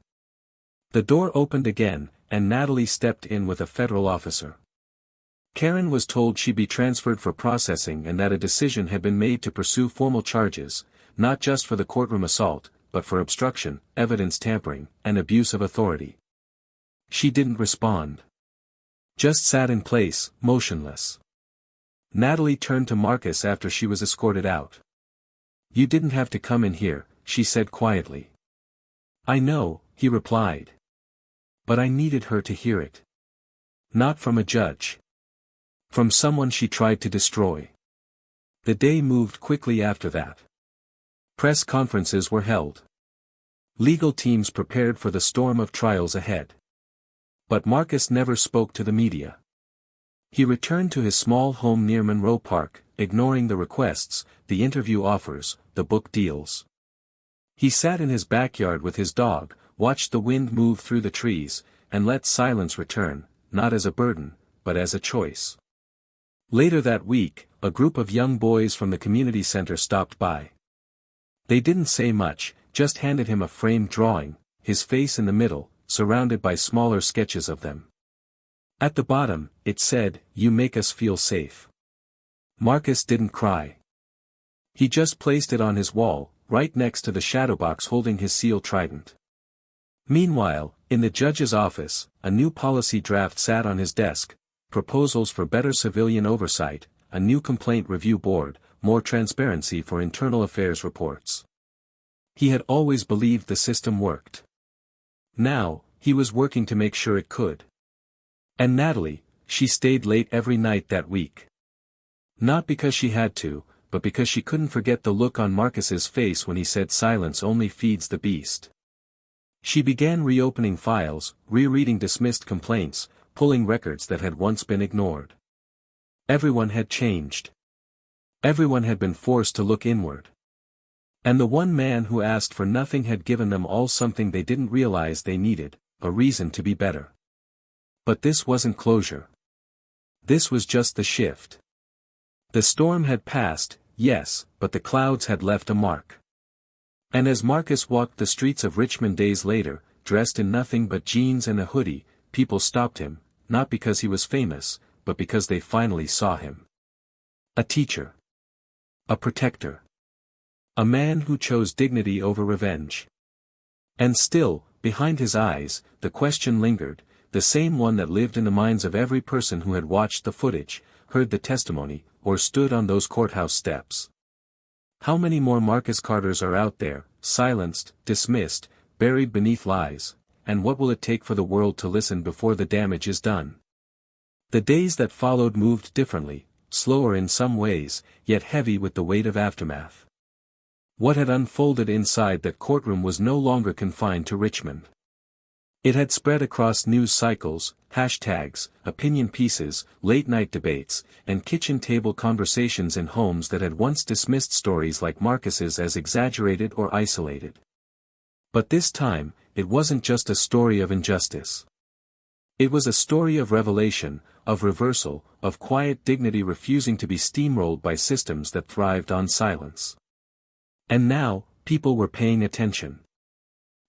The door opened again, and Natalie stepped in with a federal officer. Karen was told she'd be transferred for processing and that a decision had been made to pursue formal charges, not just for the courtroom assault, but for obstruction, evidence tampering, and abuse of authority. She didn't respond. Just sat in place, motionless. Natalie turned to Marcus after she was escorted out. "You didn't have to come in here," she said quietly. "I know," he replied. "But I needed her to hear it. Not from a judge. From someone she tried to destroy." The day moved quickly after that. Press conferences were held. Legal teams prepared for the storm of trials ahead. But Marcus never spoke to the media. He returned to his small home near Monroe Park, ignoring the requests, the interview offers, the book deals. He sat in his backyard with his dog, watched the wind move through the trees, and let silence return, not as a burden, but as a choice. Later that week, a group of young boys from the community center stopped by. They didn't say much, just handed him a framed drawing, his face in the middle, surrounded by smaller sketches of them. At the bottom, it said, "You make us feel safe." Marcus didn't cry. He just placed it on his wall, right next to the shadow box holding his seal trident. Meanwhile, in the judge's office, a new policy draft sat on his desk, proposals for better civilian oversight, a new complaint review board, more transparency for internal affairs reports. He had always believed the system worked. Now, he was working to make sure it could. And Natalie, she stayed late every night that week. Not because she had to, but because she couldn't forget the look on Marcus's face when he said silence only feeds the beast. She began reopening files, rereading dismissed complaints, pulling records that had once been ignored. Everyone had changed. Everyone had been forced to look inward. And the one man who asked for nothing had given them all something they didn't realize they needed, a reason to be better. But this wasn't closure. This was just the shift. The storm had passed, yes, but the clouds had left a mark. And as Marcus walked the streets of Richmond days later, dressed in nothing but jeans and a hoodie, people stopped him, not because he was famous, but because they finally saw him. A teacher. A protector. A man who chose dignity over revenge. And still, behind his eyes, the question lingered, the same one that lived in the minds of every person who had watched the footage, heard the testimony, or stood on those courthouse steps. How many more Marcus Carters are out there, silenced, dismissed, buried beneath lies, and what will it take for the world to listen before the damage is done? The days that followed moved differently, slower in some ways, yet heavy with the weight of aftermath. What had unfolded inside that courtroom was no longer confined to Richmond. It had spread across news cycles, hashtags, opinion pieces, late-night debates, and kitchen table conversations in homes that had once dismissed stories like Marcus's as exaggerated or isolated. But this time, it wasn't just a story of injustice. It was a story of revelation, of reversal, of quiet dignity refusing to be steamrolled by systems that thrived on silence. And now, people were paying attention.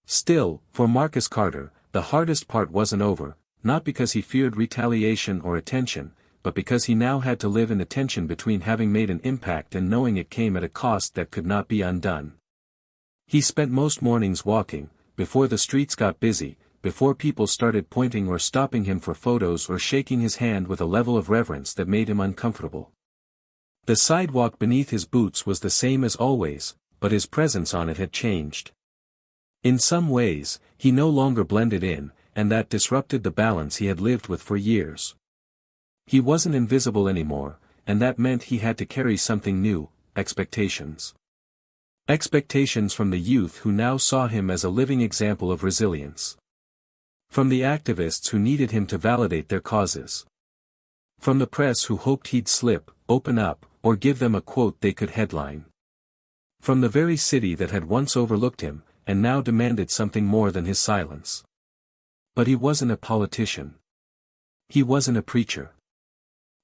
Still, for Marcus Carter, the hardest part wasn't over, not because he feared retaliation or attention, but because he now had to live in the tension between having made an impact and knowing it came at a cost that could not be undone. He spent most mornings walking, before the streets got busy, before people started pointing or stopping him for photos or shaking his hand with a level of reverence that made him uncomfortable. The sidewalk beneath his boots was the same as always, but his presence on it had changed. In some ways, he no longer blended in, and that disrupted the balance he had lived with for years. He wasn't invisible anymore, and that meant he had to carry something new, expectations. Expectations from the youth who now saw him as a living example of resilience. From the activists who needed him to validate their causes. From the press who hoped he'd slip, open up, or give them a quote they could headline. From the very city that had once overlooked him, and now demanded something more than his silence. But he wasn't a politician. He wasn't a preacher.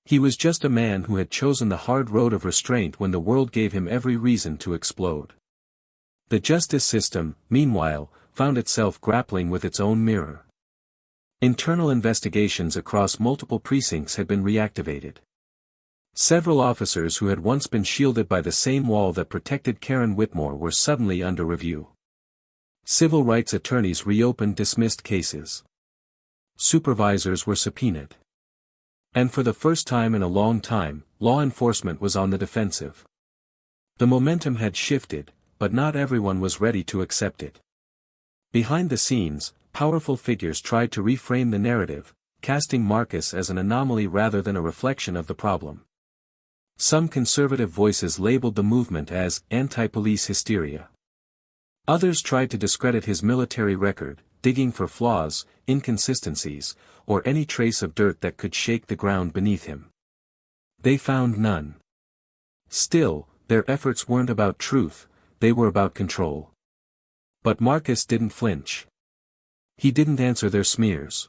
He was just a man who had chosen the hard road of restraint when the world gave him every reason to explode. The justice system, meanwhile, found itself grappling with its own mirror. Internal investigations across multiple precincts had been reactivated. Several officers who had once been shielded by the same wall that protected Karen Whitmore were suddenly under review. Civil rights attorneys reopened dismissed cases. Supervisors were subpoenaed. And for the first time in a long time, law enforcement was on the defensive. The momentum had shifted, but not everyone was ready to accept it. Behind the scenes, powerful figures tried to reframe the narrative, casting Marcus as an anomaly rather than a reflection of the problem. Some conservative voices labeled the movement as anti-police hysteria. Others tried to discredit his military record, digging for flaws, inconsistencies, or any trace of dirt that could shake the ground beneath him. They found none. Still, their efforts weren't about truth, they were about control. But Marcus didn't flinch. He didn't answer their smears.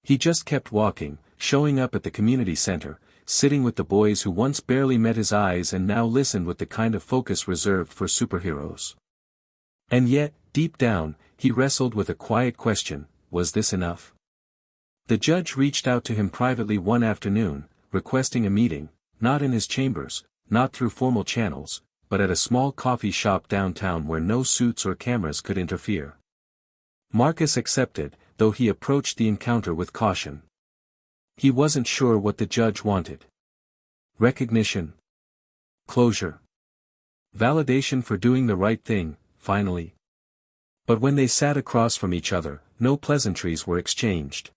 He just kept walking, showing up at the community center, sitting with the boys who once barely met his eyes and now listened with the kind of focus reserved for superheroes. And yet, deep down, he wrestled with a quiet question: was this enough? The judge reached out to him privately one afternoon, requesting a meeting, not in his chambers, not through formal channels, but at a small coffee shop downtown where no suits or cameras could interfere. Marcus accepted, though he approached the encounter with caution. He wasn't sure what the judge wanted. Recognition? Closure? Validation for doing the right thing, finally? But when they sat across from each other, no pleasantries were exchanged.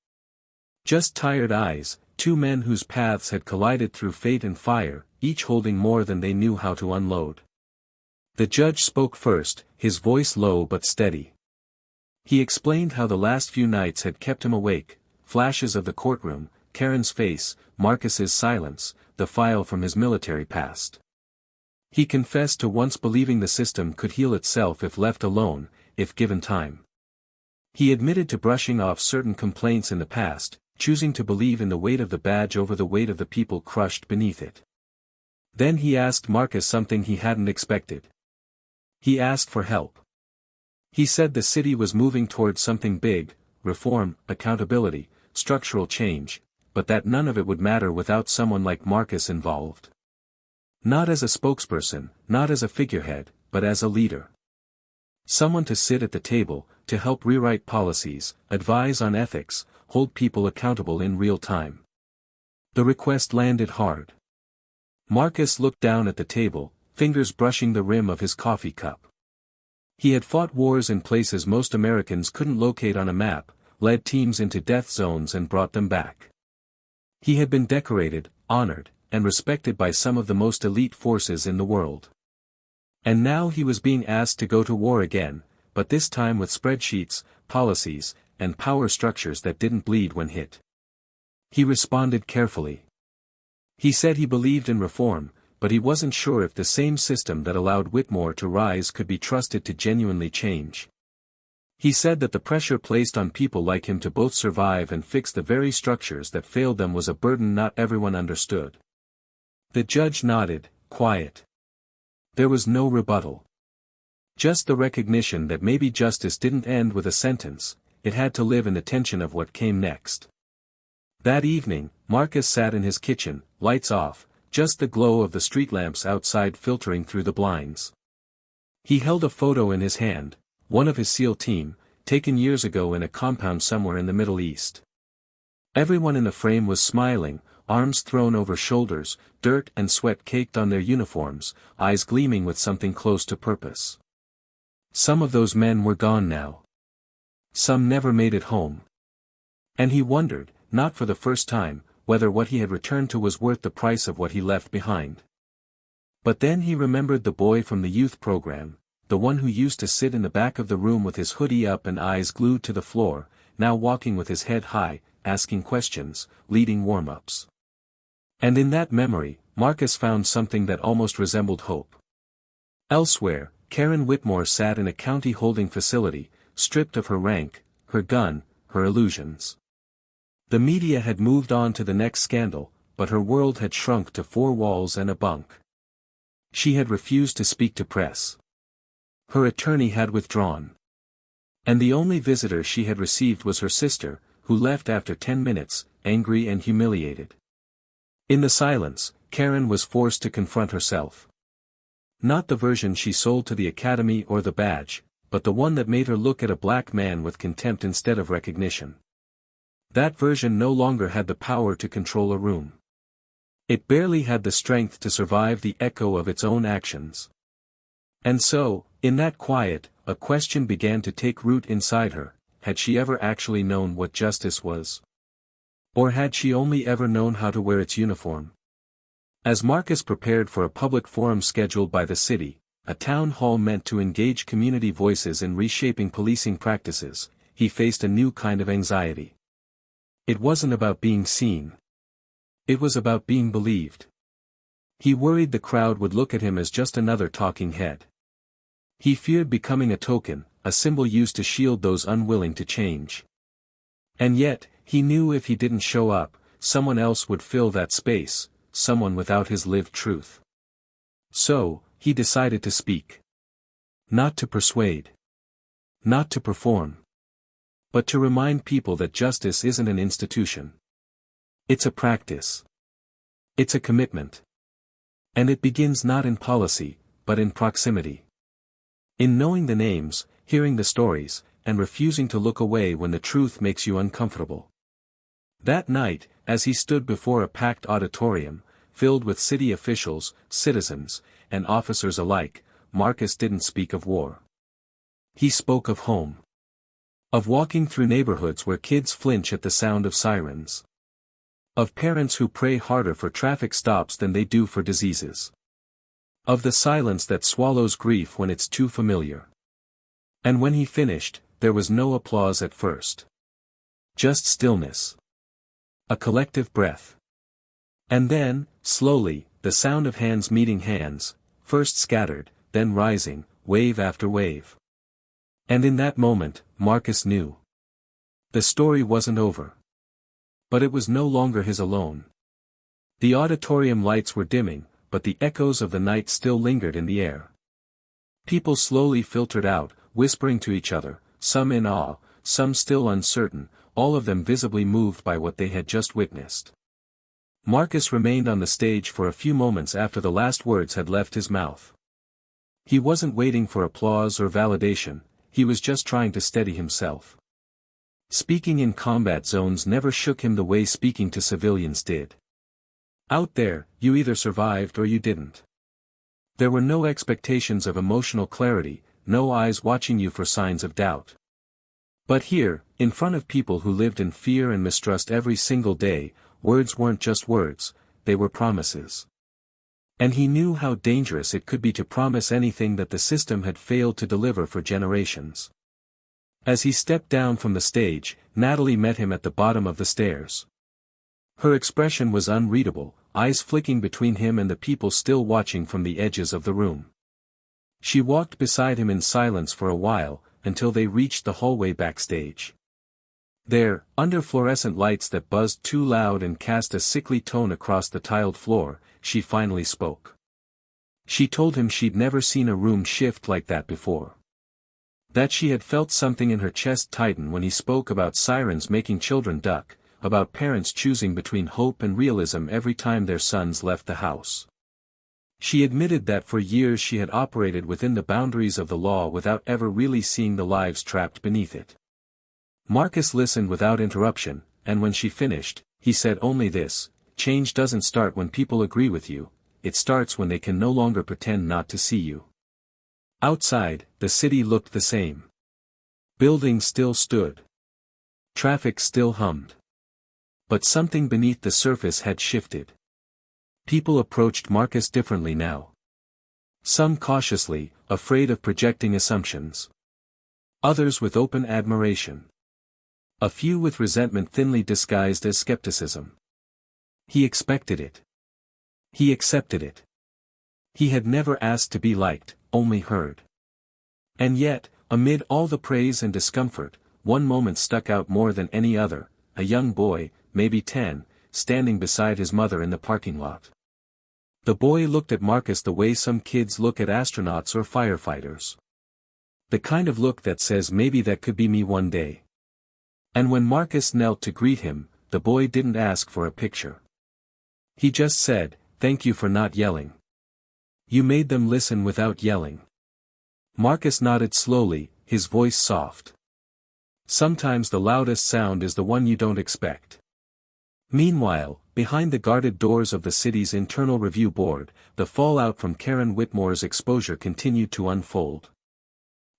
Just tired eyes, two men whose paths had collided through fate and fire, each holding more than they knew how to unload. The judge spoke first, his voice low but steady. He explained how the last few nights had kept him awake, flashes of the courtroom, Karen's face, Marcus's silence, the file from his military past. He confessed to once believing the system could heal itself if left alone, if given time. He admitted to brushing off certain complaints in the past, choosing to believe in the weight of the badge over the weight of the people crushed beneath it. Then he asked Marcus something he hadn't expected. He asked for help. He said the city was moving towards something big, reform, accountability, structural change, but that none of it would matter without someone like Marcus involved. Not as a spokesperson, not as a figurehead, but as a leader. Someone to sit at the table, to help rewrite policies, advise on ethics, hold people accountable in real time. The request landed hard. Marcus looked down at the table, fingers brushing the rim of his coffee cup. He had fought wars in places most Americans couldn't locate on a map, led teams into death zones and brought them back. He had been decorated, honored, and respected by some of the most elite forces in the world. And now he was being asked to go to war again, but this time with spreadsheets, policies, and power structures that didn't bleed when hit. He responded carefully. He said he believed in reform, but he wasn't sure if the same system that allowed Whitmore to rise could be trusted to genuinely change. He said that the pressure placed on people like him to both survive and fix the very structures that failed them was a burden not everyone understood. The judge nodded, quiet. There was no rebuttal. Just the recognition that maybe justice didn't end with a sentence, it had to live in the tension of what came next. That evening, Marcus sat in his kitchen, lights off, just the glow of the street lamps outside filtering through the blinds. He held a photo in his hand, one of his SEAL team, taken years ago in a compound somewhere in the Middle East. Everyone in the frame was smiling, arms thrown over shoulders, dirt and sweat caked on their uniforms, eyes gleaming with something close to purpose. Some of those men were gone now. Some never made it home. And he wondered, not for the first time, whether what he had returned to was worth the price of what he left behind. But then he remembered the boy from the youth program, the one who used to sit in the back of the room with his hoodie up and eyes glued to the floor, now walking with his head high, asking questions, leading warm-ups. And in that memory, Marcus found something that almost resembled hope. Elsewhere, Karen Whitmore sat in a county holding facility, stripped of her rank, her gun, her illusions. The media had moved on to the next scandal, but her world had shrunk to four walls and a bunk. She had refused to speak to press. Her attorney had withdrawn. And the only visitor she had received was her sister, who left after 10 minutes, angry and humiliated. In the silence, Karen was forced to confront herself. Not the version she sold to the academy or the badge, but the one that made her look at a black man with contempt instead of recognition. That version no longer had the power to control a room. It barely had the strength to survive the echo of its own actions. And so, in that quiet, a question began to take root inside her: had she ever actually known what justice was? Or had she only ever known how to wear its uniform? As Marcus prepared for a public forum scheduled by the city, a town hall meant to engage community voices in reshaping policing practices, he faced a new kind of anxiety. It wasn't about being seen. It was about being believed. He worried the crowd would look at him as just another talking head. He feared becoming a token, a symbol used to shield those unwilling to change. And yet, he knew if he didn't show up, someone else would fill that space, someone without his lived truth. So, he decided to speak. Not to persuade. Not to perform. But to remind people that justice isn't an institution. It's a practice. It's a commitment. And it begins not in policy, but in proximity. In knowing the names, hearing the stories, and refusing to look away when the truth makes you uncomfortable. That night, as he stood before a packed auditorium, filled with city officials, citizens, and officers alike, Marcus didn't speak of war. He spoke of home. Of walking through neighborhoods where kids flinch at the sound of sirens. Of parents who pray harder for traffic stops than they do for diseases. Of the silence that swallows grief when it's too familiar. And when he finished, there was no applause at first. Just stillness. A collective breath. And then, slowly, the sound of hands meeting hands, first scattered, then rising, wave after wave. And in that moment, Marcus knew. The story wasn't over. But it was no longer his alone. The auditorium lights were dimming, but the echoes of the night still lingered in the air. People slowly filtered out, whispering to each other, some in awe, some still uncertain, all of them visibly moved by what they had just witnessed. Marcus remained on the stage for a few moments after the last words had left his mouth. He wasn't waiting for applause or validation, he was just trying to steady himself. Speaking in combat zones never shook him the way speaking to civilians did. Out there, you either survived or you didn't. There were no expectations of emotional clarity, no eyes watching you for signs of doubt. But here, in front of people who lived in fear and mistrust every single day, words weren't just words, they were promises. And he knew how dangerous it could be to promise anything that the system had failed to deliver for generations. As he stepped down from the stage, Natalie met him at the bottom of the stairs. Her expression was unreadable, eyes flicking between him and the people still watching from the edges of the room. She walked beside him in silence for a while, until they reached the hallway backstage. There, under fluorescent lights that buzzed too loud and cast a sickly tone across the tiled floor, she finally spoke. She told him she'd never seen a room shift like that before. That she had felt something in her chest tighten when he spoke about sirens making children duck, about parents choosing between hope and realism every time their sons left the house. She admitted that for years she had operated within the boundaries of the law without ever really seeing the lives trapped beneath it. Marcus listened without interruption, and when she finished, he said only this: change doesn't start when people agree with you, it starts when they can no longer pretend not to see you. Outside, the city looked the same. Buildings still stood. Traffic still hummed. But something beneath the surface had shifted. People approached Marcus differently now. Some cautiously, afraid of projecting assumptions. Others with open admiration. A few with resentment thinly disguised as skepticism. He expected it. He accepted it. He had never asked to be liked, only heard. And yet, amid all the praise and discomfort, one moment stuck out more than any other: a young boy, maybe 10, standing beside his mother in the parking lot. The boy looked at Marcus the way some kids look at astronauts or firefighters. The kind of look that says maybe that could be me one day. And when Marcus knelt to greet him, the boy didn't ask for a picture. He just said, "Thank you for not yelling. You made them listen without yelling." Marcus nodded slowly, his voice soft. Sometimes the loudest sound is the one you don't expect. Meanwhile, behind the guarded doors of the city's internal review board, the fallout from Karen Whitmore's exposure continued to unfold.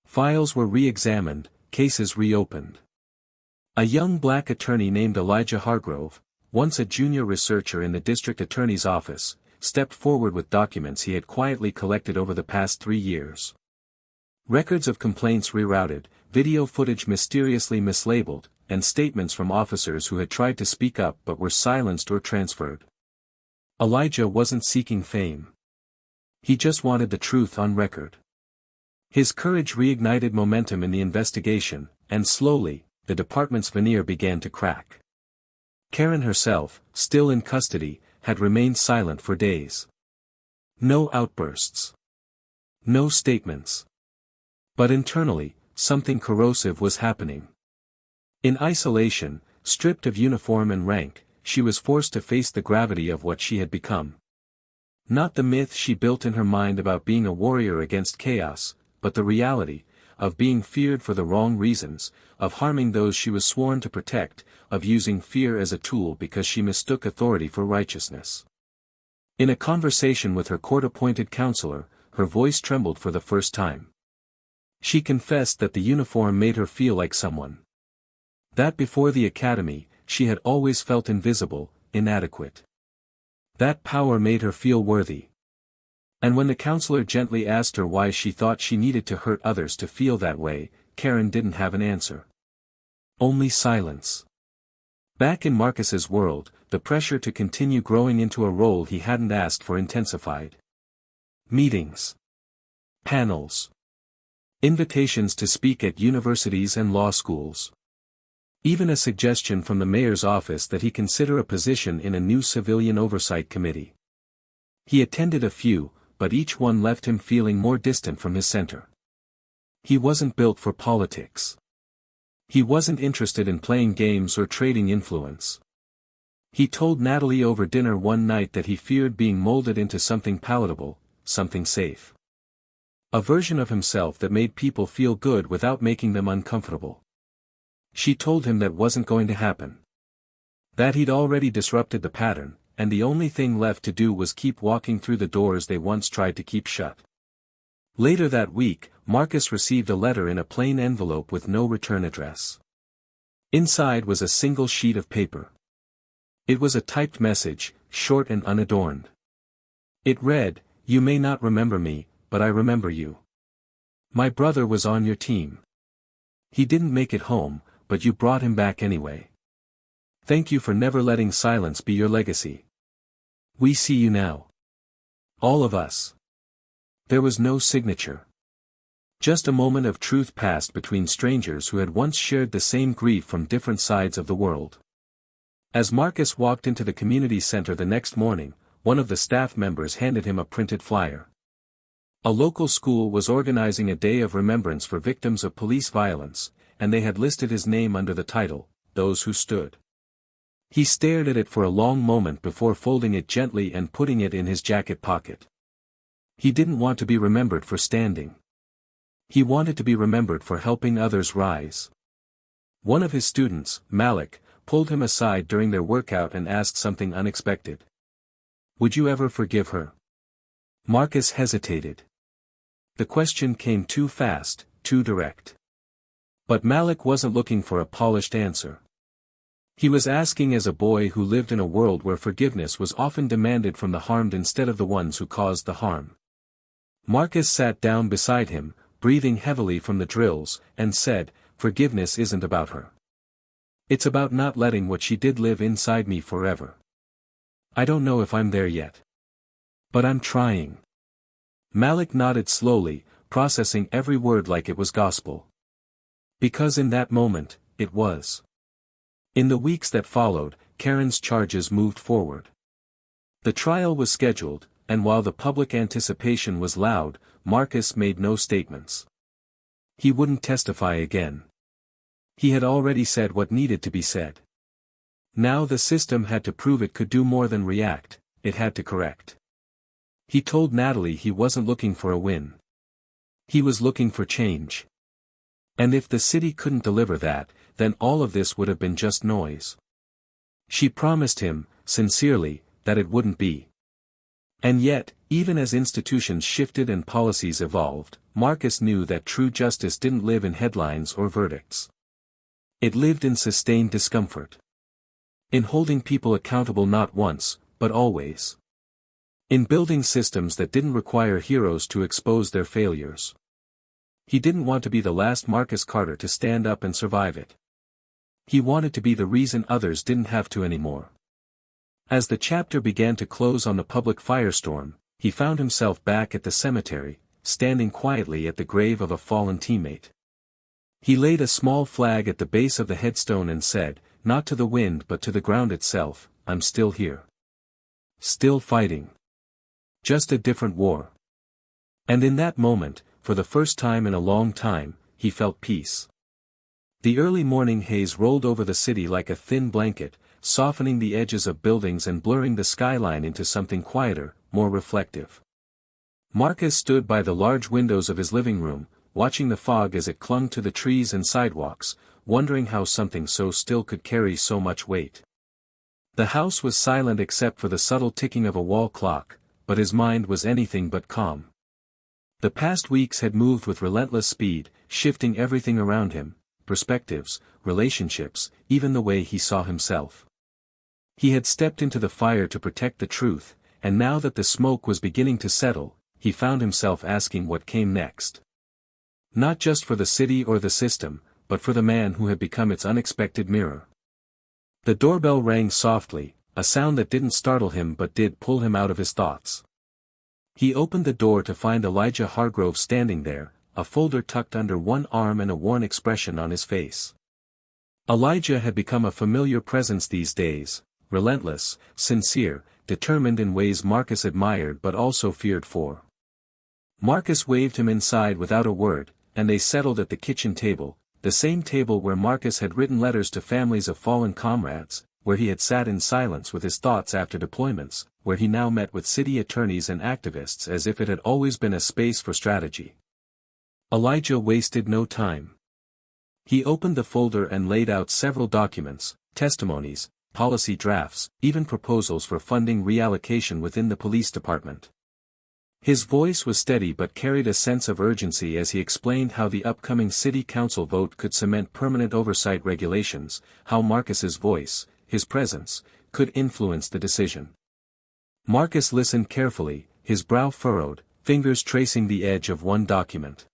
Files were re-examined, cases reopened. A young black attorney named Elijah Hargrove, once a junior researcher in the district attorney's office, stepped forward with documents he had quietly collected over the past 3 years. Records of complaints rerouted, video footage mysteriously mislabeled, and statements from officers who had tried to speak up but were silenced or transferred. Elijah wasn't seeking fame. He just wanted the truth on record. His courage reignited momentum in the investigation, and slowly, the department's veneer began to crack. Karen herself, still in custody, had remained silent for days. No outbursts. No statements. But internally, something corrosive was happening. In isolation, stripped of uniform and rank, she was forced to face the gravity of what she had become. Not the myth she built in her mind about being a warrior against chaos, but the reality, of being feared for the wrong reasons, of harming those she was sworn to protect, of using fear as a tool because she mistook authority for righteousness. In a conversation with her court-appointed counselor, her voice trembled for the first time. She confessed that the uniform made her feel like someone. That before the academy, she had always felt invisible, inadequate. That power made her feel worthy. And when the counselor gently asked her why she thought she needed to hurt others to feel that way, Karen didn't have an answer. Only silence. Back in Marcus's world, the pressure to continue growing into a role he hadn't asked for intensified. Meetings. Panels. Invitations to speak at universities and law schools. Even a suggestion from the mayor's office that he consider a position in a new civilian oversight committee. He attended a few, but each one left him feeling more distant from his center. He wasn't built for politics. He wasn't interested in playing games or trading influence. He told Natalie over dinner one night that he feared being molded into something palatable, something safe. A version of himself that made people feel good without making them uncomfortable. She told him that wasn't going to happen. That he'd already disrupted the pattern, and the only thing left to do was keep walking through the doors they once tried to keep shut. Later that week, Marcus received a letter in a plain envelope with no return address. Inside was a single sheet of paper. It was a typed message, short and unadorned. It read, "You may not remember me, but I remember you. My brother was on your team. He didn't make it home, but you brought him back anyway. Thank you for never letting silence be your legacy. We see you now. All of us." There was no signature. Just a moment of truth passed between strangers who had once shared the same grief from different sides of the world. As Marcus walked into the community center the next morning, one of the staff members handed him a printed flyer. A local school was organizing a day of remembrance for victims of police violence, and they had listed his name under the title, "Those Who Stood." He stared at it for a long moment before folding it gently and putting it in his jacket pocket. He didn't want to be remembered for standing. He wanted to be remembered for helping others rise. One of his students, Malik, pulled him aside during their workout and asked something unexpected. "Would you ever forgive her?" Marcus hesitated. The question came too fast, too direct. But Malik wasn't looking for a polished answer. He was asking as a boy who lived in a world where forgiveness was often demanded from the harmed instead of the ones who caused the harm. Marcus sat down beside him, breathing heavily from the drills, and said, "Forgiveness isn't about her. It's about not letting what she did live inside me forever. I don't know if I'm there yet. But I'm trying." Malik nodded slowly, processing every word like it was gospel. Because in that moment, it was. In the weeks that followed, Karen's charges moved forward. The trial was scheduled, and while the public anticipation was loud, Marcus made no statements. He wouldn't testify again. He had already said what needed to be said. Now the system had to prove it could do more than react, it had to correct. He told Natalie he wasn't looking for a win. He was looking for change. And if the city couldn't deliver that, then all of this would have been just noise. She promised him, sincerely, that it wouldn't be. And yet, even as institutions shifted and policies evolved, Marcus knew that true justice didn't live in headlines or verdicts. It lived in sustained discomfort. In holding people accountable not once, but always. In building systems that didn't require heroes to expose their failures. He didn't want to be the last Marcus Carter to stand up and survive it. He wanted to be the reason others didn't have to anymore. As the chapter began to close on the public firestorm, he found himself back at the cemetery, standing quietly at the grave of a fallen teammate. He laid a small flag at the base of the headstone and said, not to the wind but to the ground itself, "I'm still here. Still fighting. Just a different war." And in that moment, for the first time in a long time, he felt peace. The early morning haze rolled over the city like a thin blanket, softening the edges of buildings and blurring the skyline into something quieter, more reflective. Marcus stood by the large windows of his living room, watching the fog as it clung to the trees and sidewalks, wondering how something so still could carry so much weight. The house was silent except for the subtle ticking of a wall clock, but his mind was anything but calm. The past weeks had moved with relentless speed, shifting everything around him, perspectives, relationships, even the way he saw himself. He had stepped into the fire to protect the truth, and now that the smoke was beginning to settle, he found himself asking what came next. Not just for the city or the system, but for the man who had become its unexpected mirror. The doorbell rang softly, a sound that didn't startle him but did pull him out of his thoughts. He opened the door to find Elijah Hargrove standing there, a folder tucked under one arm and a worn expression on his face. Elijah had become a familiar presence these days, relentless, sincere, determined in ways Marcus admired but also feared for. Marcus waved him inside without a word, and they settled at the kitchen table, the same table where Marcus had written letters to families of fallen comrades, where he had sat in silence with his thoughts after deployments, where he now met with city attorneys and activists as if it had always been a space for strategy. Elijah wasted no time. He opened the folder and laid out several documents, testimonies, policy drafts, even proposals for funding reallocation within the police department. His voice was steady but carried a sense of urgency as he explained how the upcoming city council vote could cement permanent oversight regulations, how Marcus's voice, his presence, could influence the decision. Marcus listened carefully, his brow furrowed, fingers tracing the edge of one document.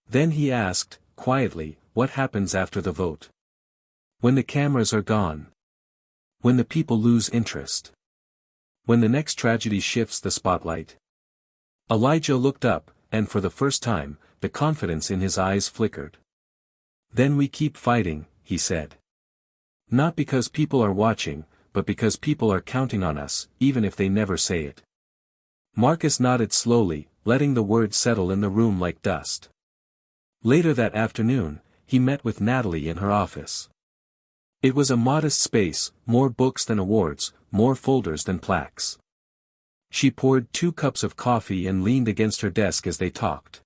Then he asked, quietly, what happens after the vote? When the cameras are gone? When the people lose interest? When the next tragedy shifts the spotlight? Elijah looked up, and for the first time, the confidence in his eyes flickered. Then we keep fighting, he said. Not because people are watching, but because people are counting on us, even if they never say it. Marcus nodded slowly, letting the words settle in the room like dust. Later that afternoon, he met with Natalie in her office. It was a modest space, more books than awards, more folders than plaques. She poured 2 cups of coffee and leaned against her desk as they talked.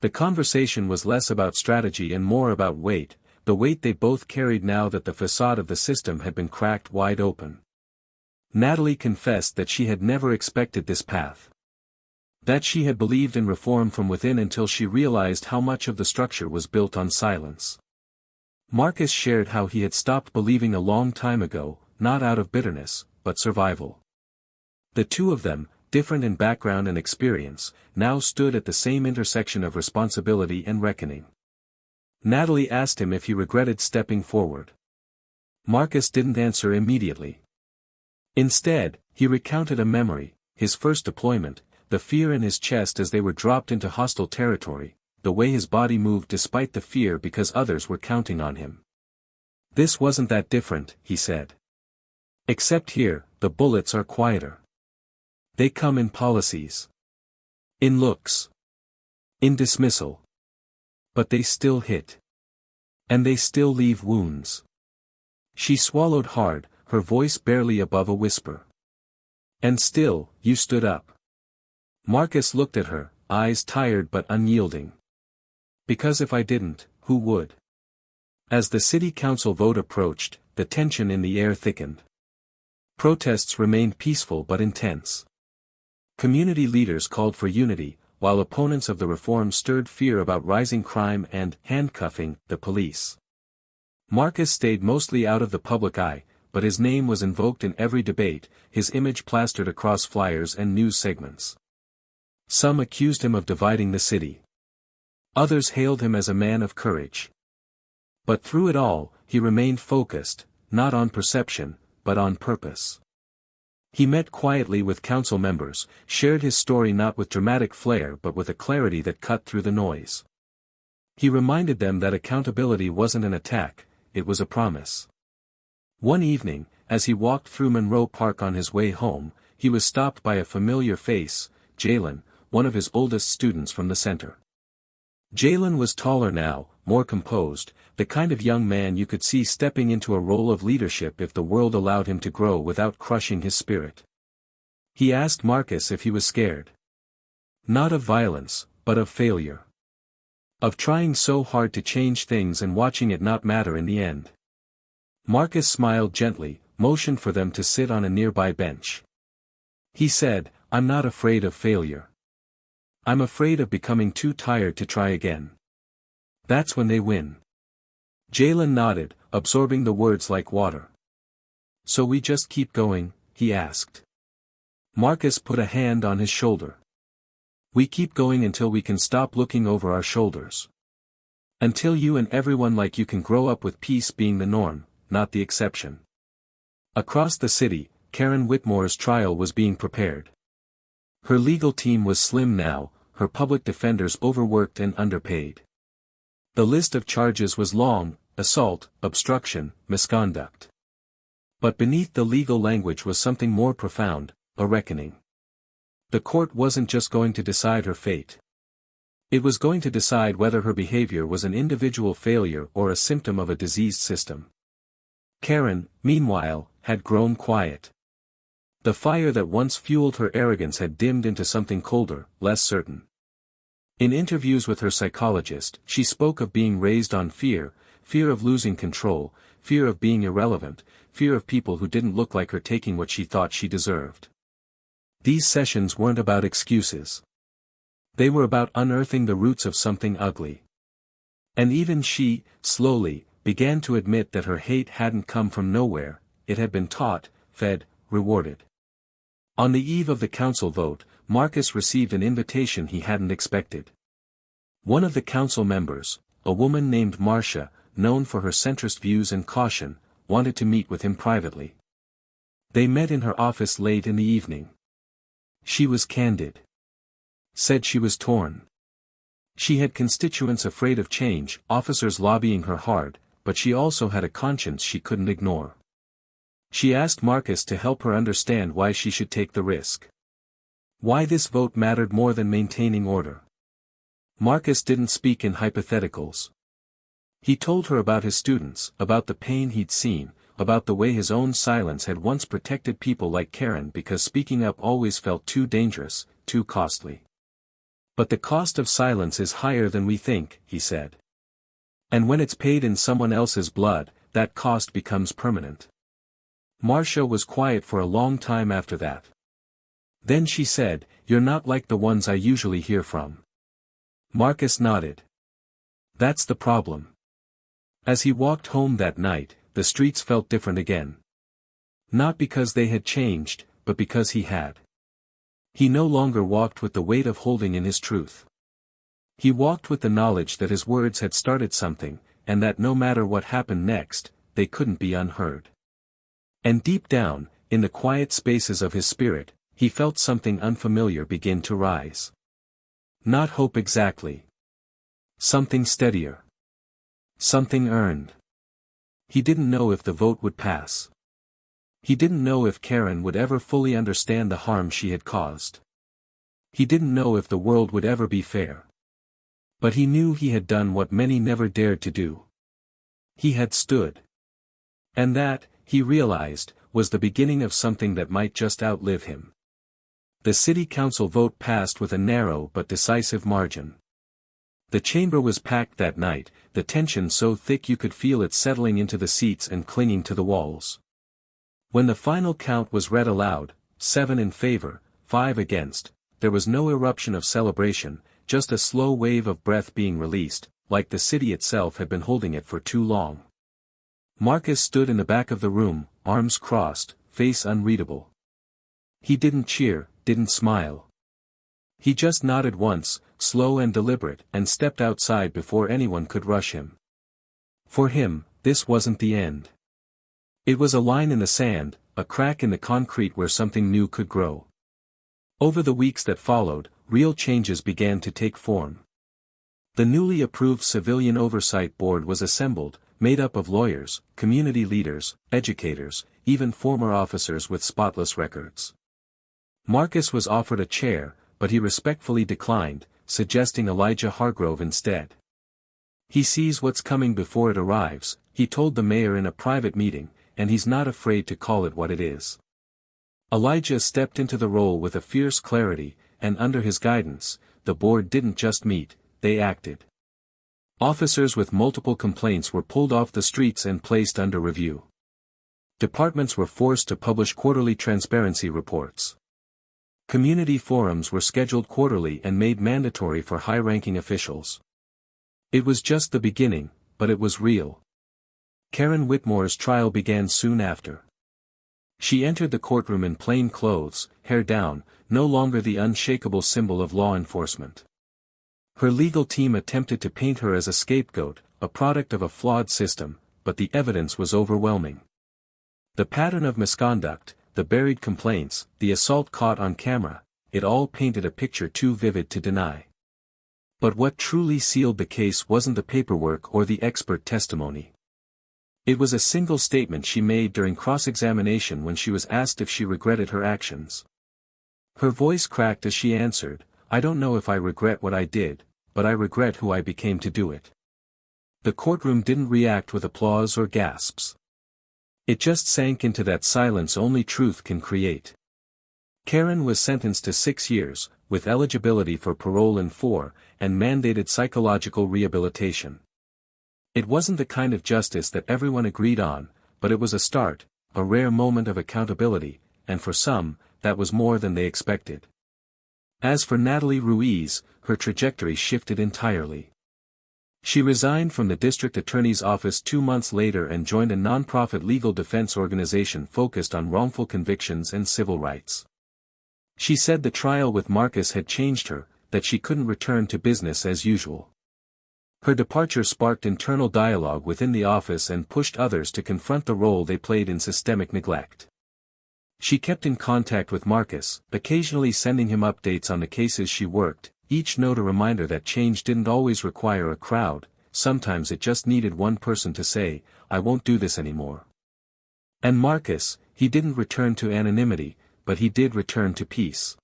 The conversation was less about strategy and more about weight, the weight they both carried now that the facade of the system had been cracked wide open. Natalie confessed that she had never expected this path. That she had believed in reform from within until she realized how much of the structure was built on silence. Marcus shared how he had stopped believing a long time ago, not out of bitterness, but survival. The two of them, different in background and experience, now stood at the same intersection of responsibility and reckoning. Natalie asked him if he regretted stepping forward. Marcus didn't answer immediately. Instead, he recounted a memory, his first deployment, the fear in his chest as they were dropped into hostile territory, the way his body moved despite the fear because others were counting on him. This wasn't that different, he said. Except here, the bullets are quieter. They come in policies. In looks. In dismissal. But they still hit. And they still leave wounds. She swallowed hard, her voice barely above a whisper. And still, you stood up. Marcus looked at her, eyes tired but unyielding. Because if I didn't, who would? As the city council vote approached, the tension in the air thickened. Protests remained peaceful but intense. Community leaders called for unity, while opponents of the reform stirred fear about rising crime and handcuffing the police. Marcus stayed mostly out of the public eye, but his name was invoked in every debate, his image plastered across flyers and news segments. Some accused him of dividing the city. Others hailed him as a man of courage. But through it all, he remained focused, not on perception, but on purpose. He met quietly with council members, shared his story not with dramatic flair but with a clarity that cut through the noise. He reminded them that accountability wasn't an attack, it was a promise. One evening, as he walked through Monroe Park on his way home, he was stopped by a familiar face, Jalen, one of his oldest students from the center. Jalen was taller now, more composed, the kind of young man you could see stepping into a role of leadership if the world allowed him to grow without crushing his spirit. He asked Marcus if he was scared. Not of violence, but of failure. Of trying so hard to change things and watching it not matter in the end. Marcus smiled gently, motioned for them to sit on a nearby bench. He said, I'm not afraid of failure. I'm afraid of becoming too tired to try again. That's when they win. Jalen nodded, absorbing the words like water. So we just keep going, he asked. Marcus put a hand on his shoulder. We keep going until we can stop looking over our shoulders. Until you and everyone like you can grow up with peace being the norm, not the exception. Across the city, Karen Whitmore's trial was being prepared. Her legal team was slim now, her public defenders overworked and underpaid. The list of charges was long, assault, obstruction, misconduct. But beneath the legal language was something more profound, a reckoning. The court wasn't just going to decide her fate. It was going to decide whether her behavior was an individual failure or a symptom of a diseased system. Karen, meanwhile, had grown quiet. The fire that once fueled her arrogance had dimmed into something colder, less certain. In interviews with her psychologist, she spoke of being raised on fear, fear of losing control, fear of being irrelevant, fear of people who didn't look like her taking what she thought she deserved. These sessions weren't about excuses. They were about unearthing the roots of something ugly. And even she, slowly, began to admit that her hate hadn't come from nowhere, it had been taught, fed, rewarded. On the eve of the council vote, Marcus received an invitation he hadn't expected. One of the council members, a woman named Marcia, known for her centrist views and caution, wanted to meet with him privately. They met in her office late in the evening. She was candid. Said she was torn. She had constituents afraid of change, officers lobbying her hard, but she also had a conscience she couldn't ignore. She asked Marcus to help her understand why she should take the risk. Why this vote mattered more than maintaining order. Marcus didn't speak in hypotheticals. He told her about his students, about the pain he'd seen, about the way his own silence had once protected people like Karen because speaking up always felt too dangerous, too costly. But the cost of silence is higher than we think, he said. And when it's paid in someone else's blood, that cost becomes permanent. Marcia was quiet for a long time after that. Then she said, "You're not like the ones I usually hear from." Marcus nodded. That's the problem. As he walked home that night, the streets felt different again. Not because they had changed, but because he had. He no longer walked with the weight of holding in his truth. He walked with the knowledge that his words had started something, and that no matter what happened next, they couldn't be unheard. And deep down, in the quiet spaces of his spirit, he felt something unfamiliar begin to rise. Not hope exactly. Something steadier. Something earned. He didn't know if the vote would pass. He didn't know if Karen would ever fully understand the harm she had caused. He didn't know if the world would ever be fair. But he knew he had done what many never dared to do. He had stood. And that, he realized, was the beginning of something that might just outlive him. The city council vote passed with a narrow but decisive margin. The chamber was packed that night, the tension so thick you could feel it settling into the seats and clinging to the walls. When the final count was read aloud, 7 in favor, 5 against, there was no eruption of celebration, just a slow wave of breath being released, like the city itself had been holding it for too long. Marcus stood in the back of the room, arms crossed, face unreadable. He didn't cheer, didn't smile. He just nodded once, slow and deliberate, and stepped outside before anyone could rush him. For him, this wasn't the end. It was a line in the sand, a crack in the concrete where something new could grow. Over the weeks that followed, real changes began to take form. The newly approved Civilian Oversight Board was assembled, made up of lawyers, community leaders, educators, even former officers with spotless records. Marcus was offered a chair, but he respectfully declined, suggesting Elijah Hargrove instead. "He sees what's coming before it arrives," he told the mayor in a private meeting, "and he's not afraid to call it what it is." Elijah stepped into the role with a fierce clarity, and under his guidance, the board didn't just meet, they acted. Officers with multiple complaints were pulled off the streets and placed under review. Departments were forced to publish quarterly transparency reports. Community forums were scheduled quarterly and made mandatory for high-ranking officials. It was just the beginning, but it was real. Karen Whitmore's trial began soon after. She entered the courtroom in plain clothes, hair down, no longer the unshakable symbol of law enforcement. Her legal team attempted to paint her as a scapegoat, a product of a flawed system, but the evidence was overwhelming. The pattern of misconduct, the buried complaints, the assault caught on camera, it all painted a picture too vivid to deny. But what truly sealed the case wasn't the paperwork or the expert testimony. It was a single statement she made during cross-examination when she was asked if she regretted her actions. Her voice cracked as she answered, "I don't know if I regret what I did, but I regret who I became to do it." The courtroom didn't react with applause or gasps. It just sank into that silence only truth can create. Karen was sentenced to 6 years, with eligibility for parole in 4, and mandated psychological rehabilitation. It wasn't the kind of justice that everyone agreed on, but it was a start, a rare moment of accountability, and for some, that was more than they expected. As for Natalie Ruiz, her trajectory shifted entirely. She resigned from the district attorney's office 2 months later and joined a non-profit legal defense organization focused on wrongful convictions and civil rights. She said the trial with Marcus had changed her, that she couldn't return to business as usual. Her departure sparked internal dialogue within the office and pushed others to confront the role they played in systemic neglect. She kept in contact with Marcus, occasionally sending him updates on the cases she worked, each note a reminder that change didn't always require a crowd, sometimes it just needed one person to say, "I won't do this anymore." And Marcus, he didn't return to anonymity, but he did return to peace.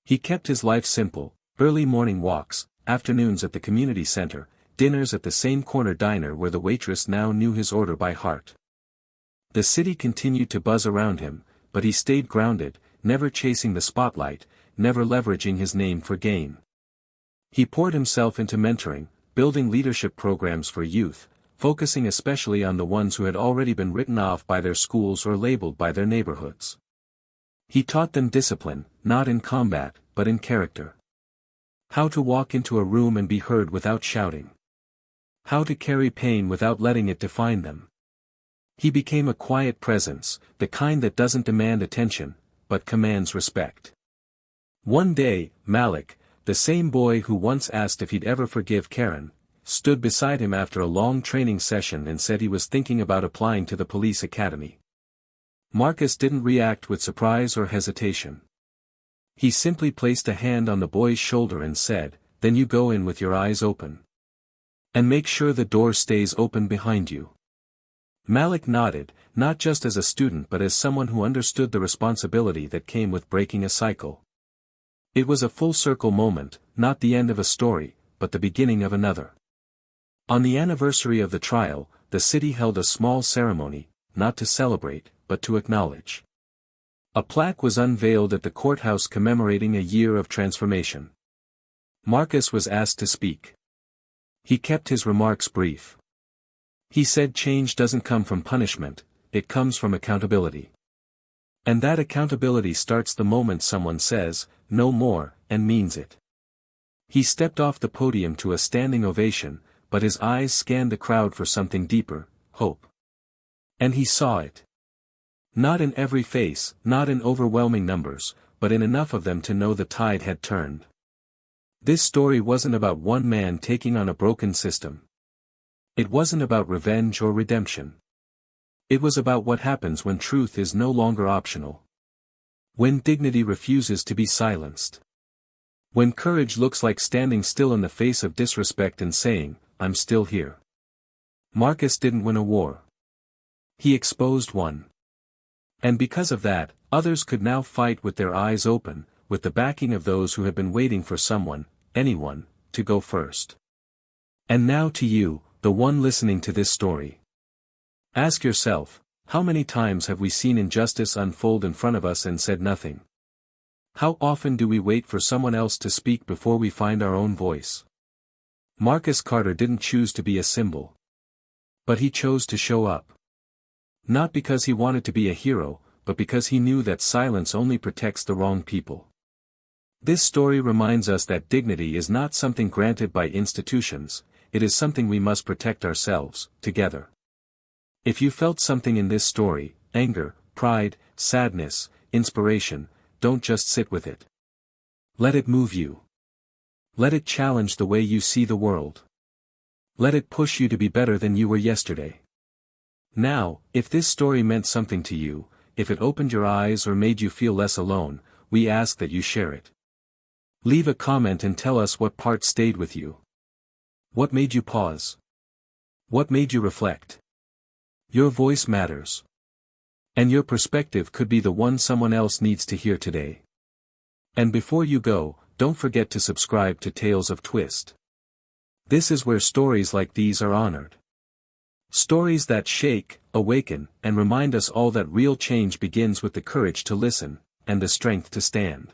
He kept his life simple: early morning walks, afternoons at the community center, dinners at the same corner diner where the waitress now knew his order by heart. The city continued to buzz around him, but he stayed grounded, never chasing the spotlight, never leveraging his name for gain. He poured himself into mentoring, building leadership programs for youth, focusing especially on the ones who had already been written off by their schools or labeled by their neighborhoods. He taught them discipline, not in combat, but in character. How to walk into a room and be heard without shouting. How to carry pain without letting it define them. He became a quiet presence, the kind that doesn't demand attention, but commands respect. One day, Malik, the same boy who once asked if he'd ever forgive Karen, stood beside him after a long training session and said he was thinking about applying to the police academy. Marcus didn't react with surprise or hesitation. He simply placed a hand on the boy's shoulder and said, "Then you go in with your eyes open. And make sure the door stays open behind you." Malik nodded, not just as a student but as someone who understood the responsibility that came with breaking a cycle. It was a full-circle moment, not the end of a story, but the beginning of another. On the anniversary of the trial, the city held a small ceremony, not to celebrate, but to acknowledge. A plaque was unveiled at the courthouse commemorating a year of transformation. Marcus was asked to speak. He kept his remarks brief. He said change doesn't come from punishment, it comes from accountability. And that accountability starts the moment someone says, "No more," and means it. He stepped off the podium to a standing ovation, but his eyes scanned the crowd for something deeper: hope. And he saw it. Not in every face, not in overwhelming numbers, but in enough of them to know the tide had turned. This story wasn't about one man taking on a broken system. It wasn't about revenge or redemption. It was about what happens when truth is no longer optional. When dignity refuses to be silenced. When courage looks like standing still in the face of disrespect and saying, "I'm still here." Marcus didn't win a war. He exposed one. And because of that, others could now fight with their eyes open, with the backing of those who had been waiting for someone, anyone, to go first. And now to you, the one listening to this story. Ask yourself, how many times have we seen injustice unfold in front of us and said nothing? How often do we wait for someone else to speak before we find our own voice? Marcus Carter didn't choose to be a symbol. But he chose to show up. Not because he wanted to be a hero, but because he knew that silence only protects the wrong people. This story reminds us that dignity is not something granted by institutions, it is something we must protect ourselves, together. If you felt something in this story, anger, pride, sadness, inspiration, don't just sit with it. Let it move you. Let it challenge the way you see the world. Let it push you to be better than you were yesterday. Now, if this story meant something to you, if it opened your eyes or made you feel less alone, we ask that you share it. Leave a comment and tell us what part stayed with you. What made you pause? What made you reflect? Your voice matters. And your perspective could be the one someone else needs to hear today. And before you go, don't forget to subscribe to Tales of Twist. This is where stories like these are honored. Stories that shake, awaken, and remind us all that real change begins with the courage to listen, and the strength to stand.